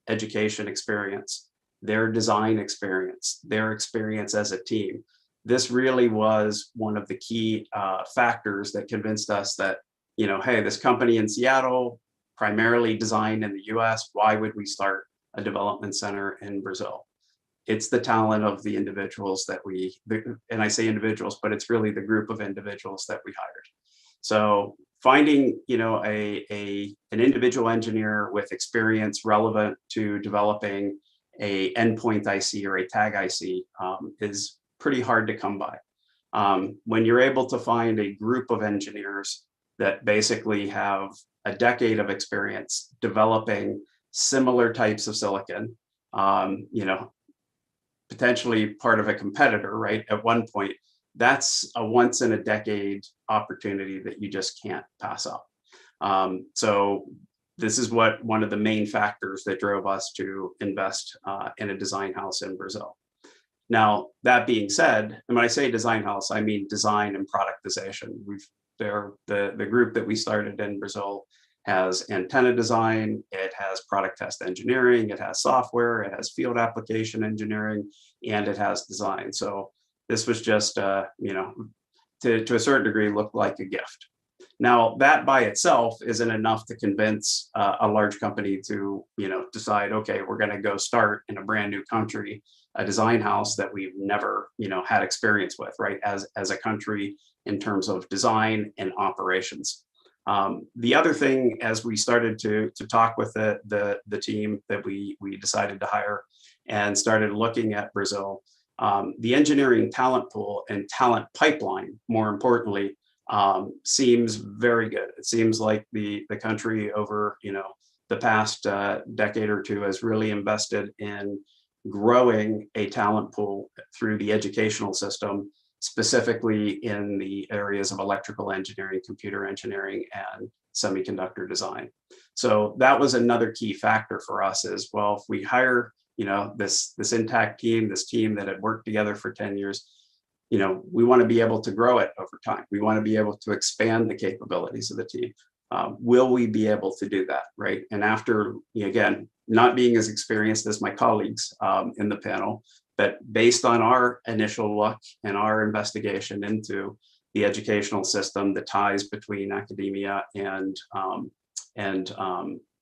education experience, their design experience, their experience as a team. This really was one of the key factors that convinced us that, hey, this company in Seattle, primarily designed in the US, why would we start a development center in Brazil? it's the talent of the individuals that and I say individuals, but it's really the group of individuals that we hired. So finding, an individual engineer with experience relevant to developing a endpoint IC or a tag IC is pretty hard to come by. When you're able to find a group of engineers that basically have a decade of experience developing similar types of silicon, potentially part of a competitor, right? At one point, that's a once in a decade opportunity that you just can't pass up. So this is one of the main factors that drove us to invest in a design house in Brazil. Now, that being said, and when I say design house, I mean design and productization. The group that we started in Brazil has antenna design, it has product test engineering, it has software, it has field application engineering, and it has design. So this was just, to a certain degree, looked like a gift. Now, that by itself isn't enough to convince a large company to, decide, okay, we're going to go start in a brand new country, a design house that we've never, had experience with, right? As a country in terms of design and operations. The other thing, as we started to talk with the team that we decided to hire and started looking at Brazil, the engineering talent pool and talent pipeline, more importantly, seems very good. It seems like the country over the past decade or two has really invested in growing a talent pool through the educational system, specifically in the areas of electrical engineering, computer engineering, and semiconductor design. So that was another key factor for us as well. If we hire, this intact team, this team that had worked together for 10 years, we want to be able to grow it over time. We want to be able to expand the capabilities of the team. Will we be able to do that, right? And after, again, not being as experienced as my colleagues in the panel, but based on our initial look and our investigation into the educational system, the ties between academia and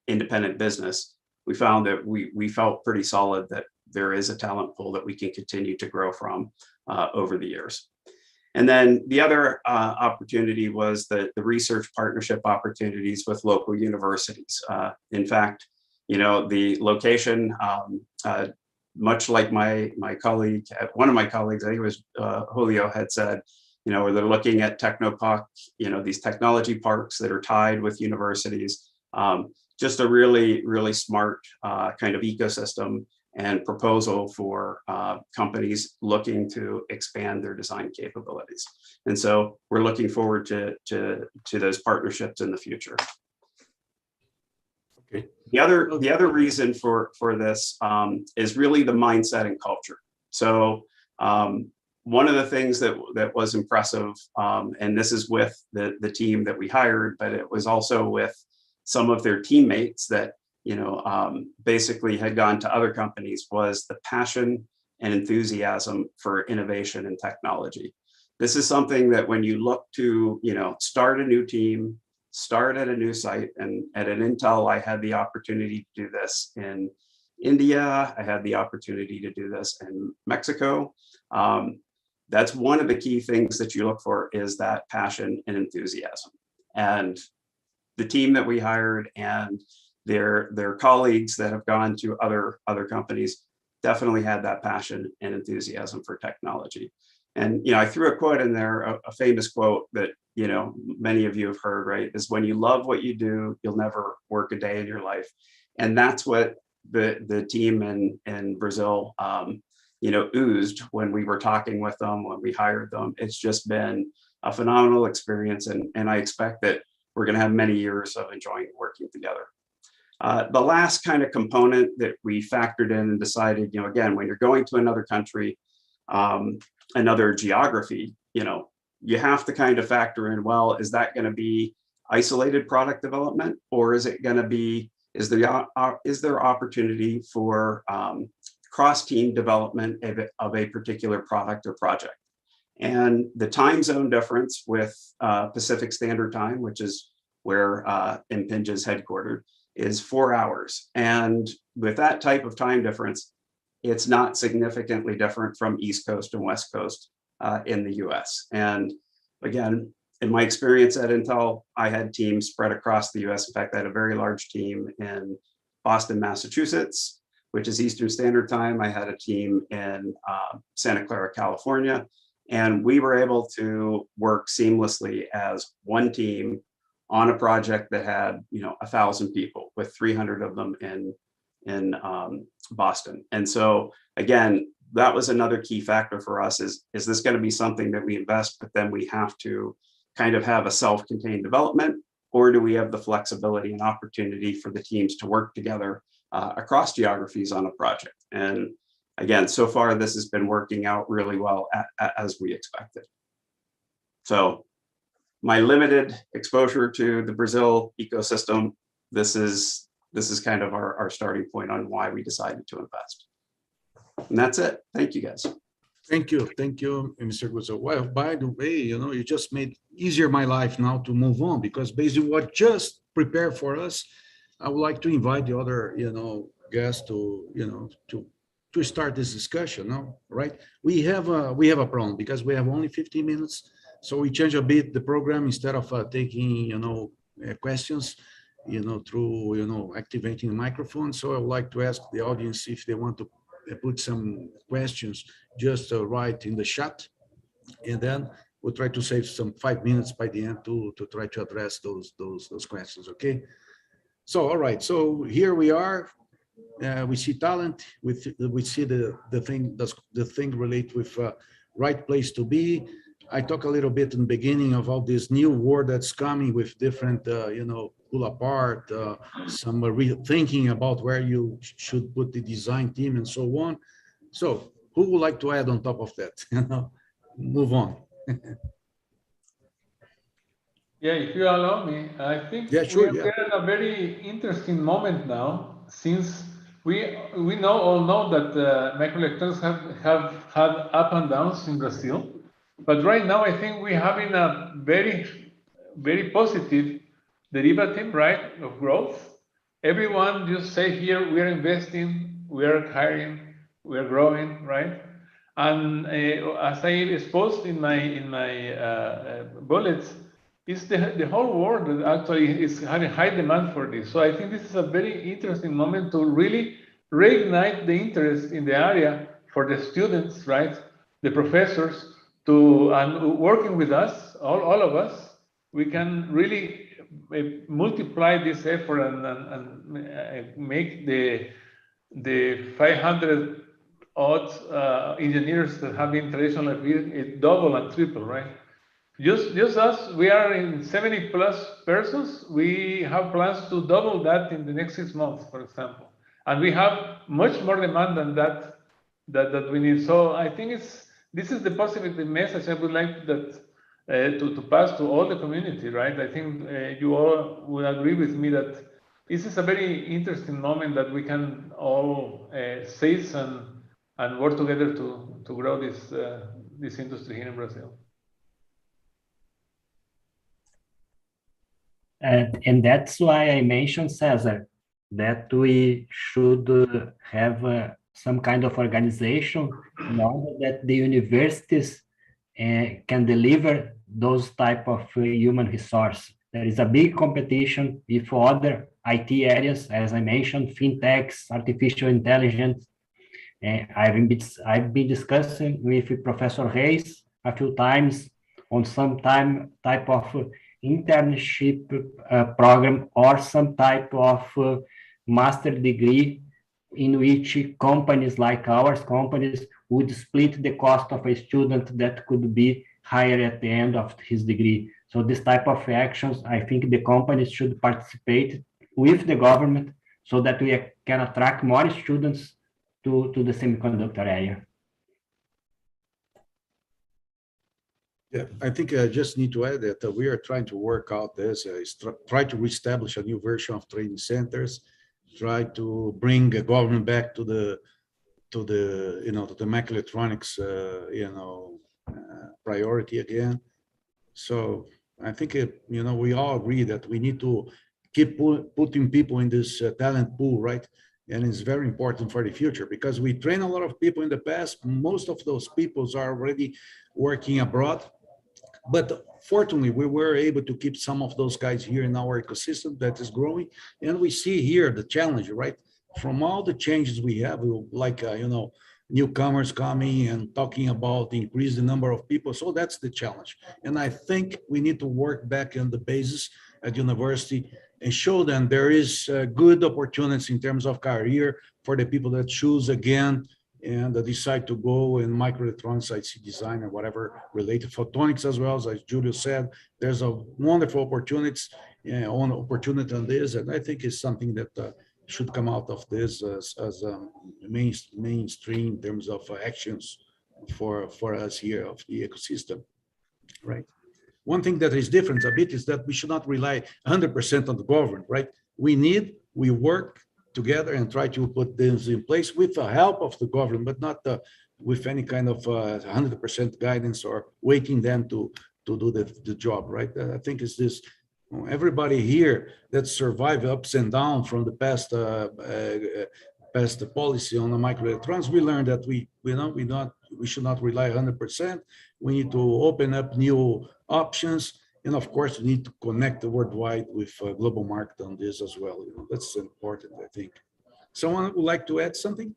independent business, we found that we felt pretty solid that there is a talent pool that we can continue to grow from over the years. And then the other opportunity was the research partnership opportunities with local universities. In fact, the location, much like my colleague, one of my colleagues, I think it was Julio, had said, where they're looking at Technopark, these technology parks that are tied with universities, just a really, really smart kind of ecosystem and proposal for companies looking to expand their design capabilities. And so we're looking forward to those partnerships in the future. Okay. The other reason for this is really the mindset and culture. So one of the things that was impressive, and this is with the team that we hired, but it was also with some of their teammates that basically had gone to other companies, was the passion and enthusiasm for innovation and technology. This is something that when you look to, start a new team, start at a new site, and at an Intel, I had the opportunity to do this in India. I had the opportunity to do this in Mexico. That's one of the key things that you look for, is that passion and enthusiasm. And the team that we hired and their colleagues that have gone to other companies definitely had that passion and enthusiasm for technology. And I threw a quote in there, a famous quote that many of you have heard, right? Is when you love what you do, you'll never work a day in your life. And that's what the team in Brazil oozed when we were talking with them, when we hired them. It's just been a phenomenal experience, and I expect that we're going to have many years of enjoying working together. The last kind of component that we factored in and decided, again, when you're going to another country, another geography, you have to kind of factor in, well, is that going to be isolated product development, or is it going to be, is there opportunity for cross-team development of a particular product or project? And the time zone difference with Pacific Standard Time, which is where Impinge is headquartered, is 4 hours. And with that type of time difference, it's not significantly different from East Coast and West Coast in the US. And again, in my experience at Intel, I had teams spread across the US. In fact, I had a very large team in Boston, Massachusetts, which is Eastern Standard Time. I had a team in Santa Clara, California, and we were able to work seamlessly as one team on a project that had 1,000 people, with 300 of them in Boston. And so again, that was another key factor for us is this going to be something that we invest, but then we have to kind of have a self-contained development, or do we have the flexibility and opportunity for the teams to work together across geographies on a project? And again, so far this has been working out really well as we expected. So my limited exposure to the Brazil ecosystem, this is kind of our starting point on why we decided to invest. And that's it. Thank you, guys. Thank you, Mr. Guzzo. Well, by the way, you just made easier my life now to move on, because based on what just prepared for us, I would like to invite the other, guests to start this discussion. No, right? We have a problem because we have only 15 minutes, so we change a bit the program. Instead of taking, questions, through, activating the microphone. So I would like to ask the audience if they want to put some questions, just write in the chat, and then we'll try to save some 5 minutes by the end to try to address those questions. Okay. So all right. So here we are. We see talent. We see the thing relate with right place to be. I talk a little bit in the beginning of all this new world that's coming with different, pull apart, some rethinking about where you should put the design team and so on. So who would like to add on top of that? Move on. Yeah, if you allow me, I think sure, we're at a very interesting moment now, since we all know that microelectronics have had up and downs in Brazil. But right now, I think we're having a very, very positive derivative, right, of growth. Everyone just say here, we're investing, we're hiring, we're growing, right? And as I exposed in my bullets, it's the whole world that actually is having high demand for this. So I think this is a very interesting moment to really reignite the interest in the area for the students, right? The professors, and working with us, all of us, we can really multiply this effort and make the 500 odd engineers that have been traditionally double and triple, right? Just us, we are in 70 plus persons. We have plans to double that in the next 6 months, for example. And we have much more demand than that we need. So I think this is the positive message I would like to pass to all the community, right? I think you all will agree with me that this is a very interesting moment that we can all seize and work together to grow this industry here in Brazil. And that's why I mentioned, Cesar, that we should have some kind of organization in order that the universities can deliver those type of human resource. There is a big competition with other IT areas, as I mentioned, fintechs, artificial intelligence. I've been discussing with Professor Reis a few times on some type of internship program or some type of master degree in which companies like ours, companies would split the cost of a student that could be higher at the end of his degree. So this type of actions, I think the companies should participate with the government so that we can attract more students to the semiconductor area. Yeah, I think I just need to add that we are trying to work out this, try to reestablish a new version of training centers, try to bring the government back to the microelectronics, priority again. So I think we all agree that we need to keep putting people in this talent pool, right? And it's very important for the future because we train a lot of people in the past. Most of those people are already working abroad. But fortunately, we were able to keep some of those guys here in our ecosystem that is growing. And we see here the challenge, right? From all the changes we have, like, newcomers coming and talking about increase the number of people. So that's the challenge. And I think we need to work back on the basis at university and show them there is good opportunities in terms of career for the people that choose again and decide to go in microelectronics, IC design, or whatever related photonics as well. As Julio said, there's a wonderful opportunity on this, and I think it's something that should come out of this as a mainstream in terms of actions for us here of the ecosystem, right? One thing that is different a bit is that we should not rely 100% on the government, right? We work together and try to put this in place with the help of the government, but not with any kind of 100% guidance or waiting them to do the job, right? I think it's this, everybody here that survived ups and downs from the past policy on the microelectronics, we learned that we should not rely 100%. We need to open up new options. And of course, we need to connect worldwide with global market on this as well. That's important, I think. Someone would like to add something?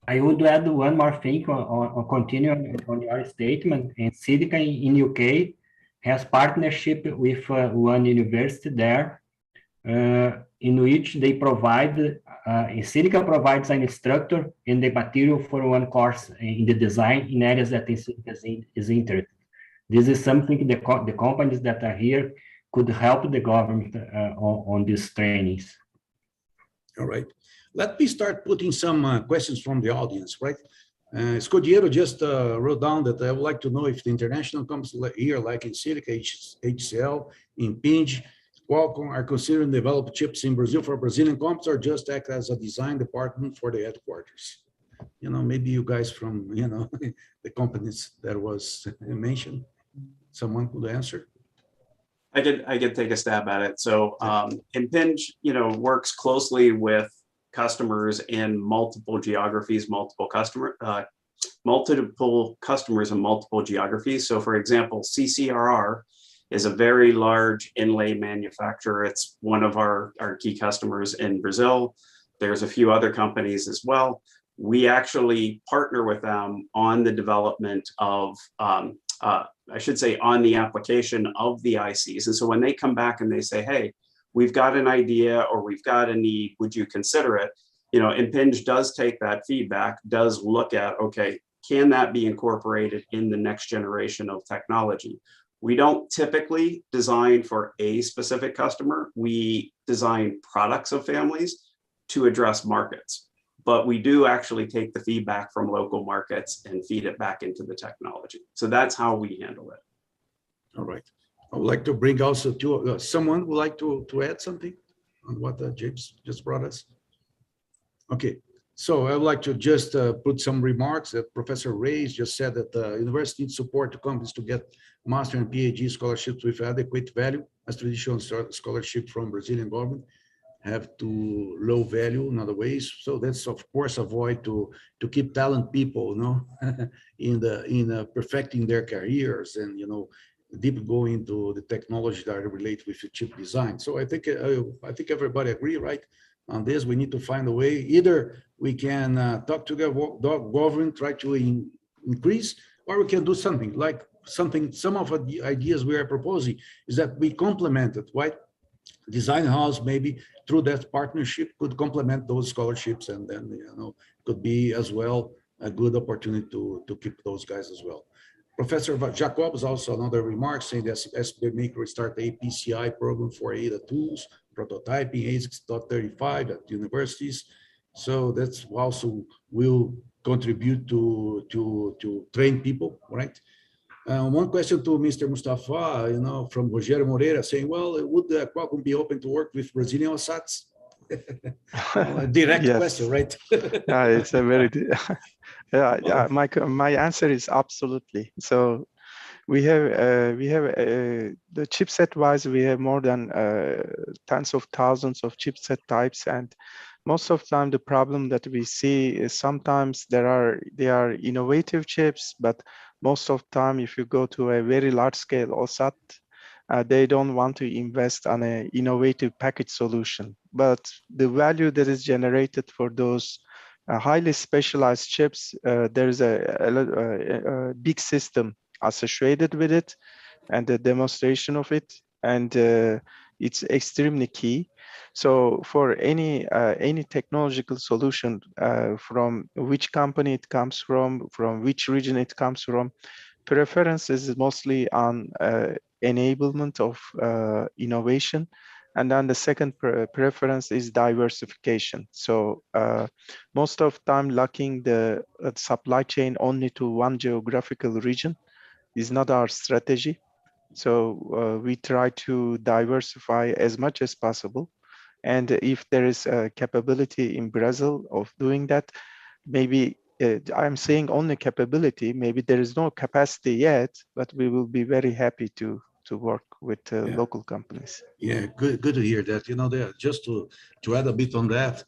I would add one more thing on continuing on your statement. And Silica in UK has partnership with one university there, in which they provide, Silica provides an instructor and the material for one course in the design in areas that Silica is interested. This is something the companies that are here could help the government on these trainings. All right. Let me start putting some questions from the audience, right? Scodiero just wrote down that I would like to know if the international companies here, like in Silica, HCL, Impinge, Qualcomm, are considering develop chips in Brazil for Brazilian companies or just act as a design department for the headquarters? Maybe you guys from, the companies that was mentioned. Someone could answer. I could take a stab at it. So Impinge, works closely with customers in multiple geographies, multiple customers and multiple geographies. So for example, CCRR is a very large inlay manufacturer. It's one of our key customers in Brazil. There's a few other companies as well. We actually partner with them on the development of on the application of the ICs. And so when they come back and they say, hey, we've got an idea or we've got a need, would you consider it? Impinge does take that feedback, does look at, okay, can that be incorporated in the next generation of technology? We don't typically design for a specific customer. We design products of families to address markets. But we do actually take the feedback from local markets and feed it back into the technology. So that's how we handle it. All right. I would like to bring also to someone would like to add something on what James just brought us. Okay. So I would like to just put some remarks that Professor Reis just said that the university needs support to companies to get master and PhD scholarships with adequate value as traditional scholarship from Brazilian government have to low value in other ways. So that's of course avoid to keep talent people, in perfecting their careers and deep go into the technology that are related with the chip design. So I think everybody agree, right? On this, we need to find a way. Either we can talk to the government, try to increase, or we can do something like some of the ideas we are proposing is that we complement it, right? Design house maybe through that partnership could complement those scholarships, and then could be as well a good opportunity to keep those guys as well. Professor Jacobs also another remark saying that SB Maker start a PCI program for ADA tools, prototyping, ASICS.35 at universities. So that's also will contribute to train people, right? One question to Mr. Mustafa, from Rogério Moreira saying, well, would Qualcomm be open to work with Brazilian OSATs? A direct question, right? It's a very, my answer is absolutely. So we have the chipset wise, we have more than tens of thousands of chipset types, and most of the time the problem that we see is sometimes they are innovative chips, but most of the time if you go to a very large scale OSAT, they don't want to invest on an innovative package solution. But the value that is generated for those highly specialized chips, there is a big system associated with it and the demonstration of it, and it's extremely key. So for any technological solution, from which company it comes from which region it comes from, preference is mostly on enablement of innovation. And then the second preference is diversification. So most of the time locking the supply chain only to one geographical region is not our strategy. So we try to diversify as much as possible. And if there is a capability in Brazil of doing that, maybe I'm saying only capability, maybe there is no capacity yet, but we will be very happy to work with local companies. Yeah, good to hear that. You know, just to add a bit on that,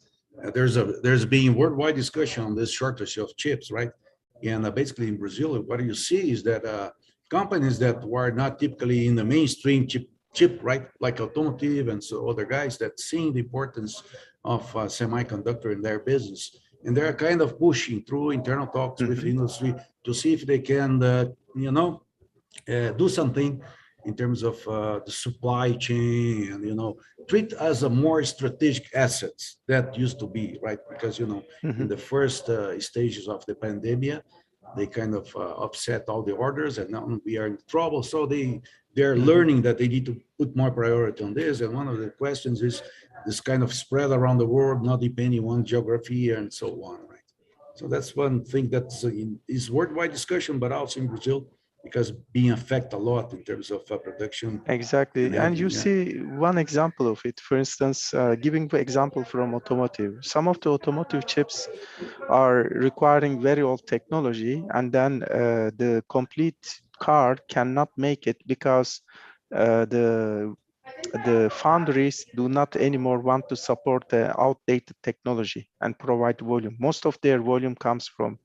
there's been worldwide discussion on this shortage of chips, right? And basically in Brazil, what you see is that companies that were not typically in the mainstream chip, right, like automotive and so other guys that seeing the importance of semiconductor in their business, and they're kind of pushing through internal talks with industry to see if they can, do something in terms of the supply chain and, treat as a more strategic assets that used to be, right? Because, in the first stages of the pandemic, they kind of upset all the orders and now we are in trouble. So they're learning that they need to put more priority on this. And one of the questions is this kind of spread around the world, not depending on geography and so on, right? So that's one thing that's is worldwide discussion, but also in Brazil, because being affected a lot in terms of production. Exactly. And you see one example of it, for instance, giving the example from automotive. Some of the automotive chips are requiring very old technology, and then the complete car cannot make it because the foundries do not anymore want to support the outdated technology and provide volume. Most of their volume comes from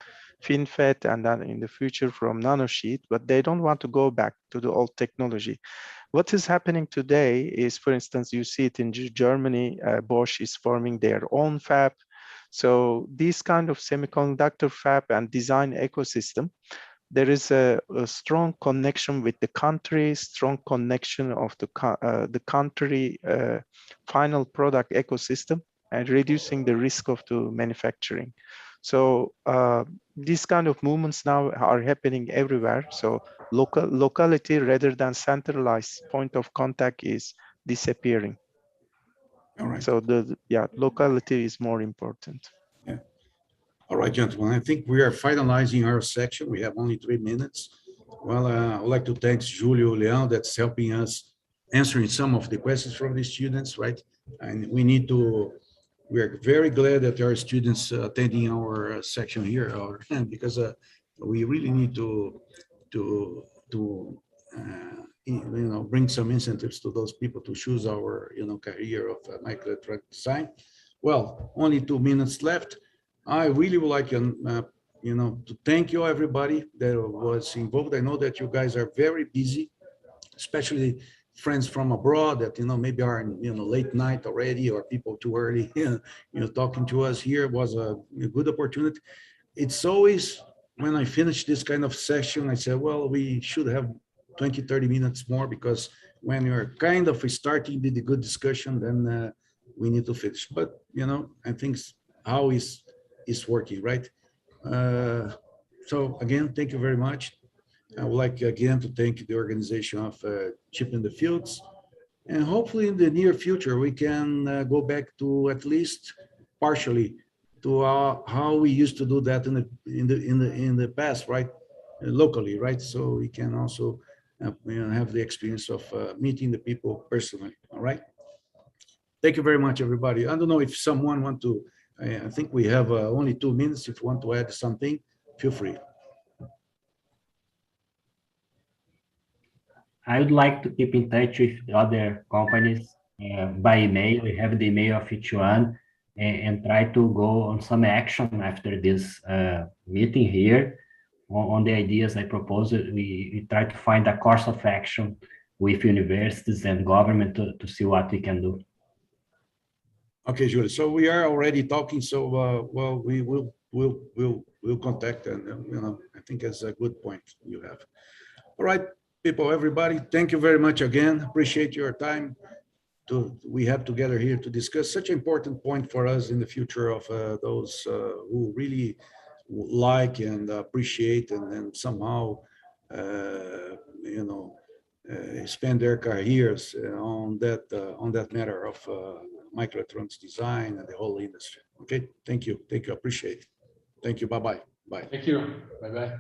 FinFET and then in the future from nanosheet, but they don't want to go back to the old technology. What is happening today is, for instance, you see it in Germany, Bosch is forming their own fab. So this kind of semiconductor fab and design ecosystem, there is a strong connection with the country, strong connection of the country final product ecosystem, and reducing the risk of the manufacturing. So these kind of movements now are happening everywhere. So locality rather than centralized point of contact is disappearing. All right. So locality is more important. Yeah. All right, gentlemen, I think we are finalizing our section. We have only 3 minutes. Well, I would like to thank Julio Leão that's helping us answering some of the questions from the students, right? And we are very glad that there are students attending our section here, because we really need to bring some incentives to those people to choose our, career of microelectronic design. Well, only 2 minutes left. I really would like to thank you, everybody that was involved. I know that you guys are very busy, especially friends from abroad that maybe are in late night already, or people too early talking to us here. Was a good opportunity. It's always when I finish this kind of session, I say, well, we should have 20-30 minutes more, because when you're kind of starting the good discussion, then we need to finish. But I think how is working, right? So again, thank you very much. I would like again to thank the organization of Chip in the Fields, and hopefully in the near future we can go back to at least partially to how we used to do that in the past, right? Locally, right? So we can also have the experience of meeting the people personally. All right. Thank you very much, everybody. I don't know if someone want to. I think we have only 2 minutes. If you want to add something, feel free. I would like to keep in touch with other companies by email. We have the email of each one, and try to go on some action after this meeting here on the ideas I propose. We try to find a course of action with universities and government to see what we can do. Okay, Julie. So we are already talking. So well, we'll contact, and I think that's a good point you have. All right, people, everybody, thank you very much again. Appreciate your time. We have together here to discuss such an important point for us in the future of those who really like and appreciate and somehow spend their careers on that matter of microelectronics design and the whole industry. Okay, thank you, appreciate it. Thank you, bye. Thank you, bye.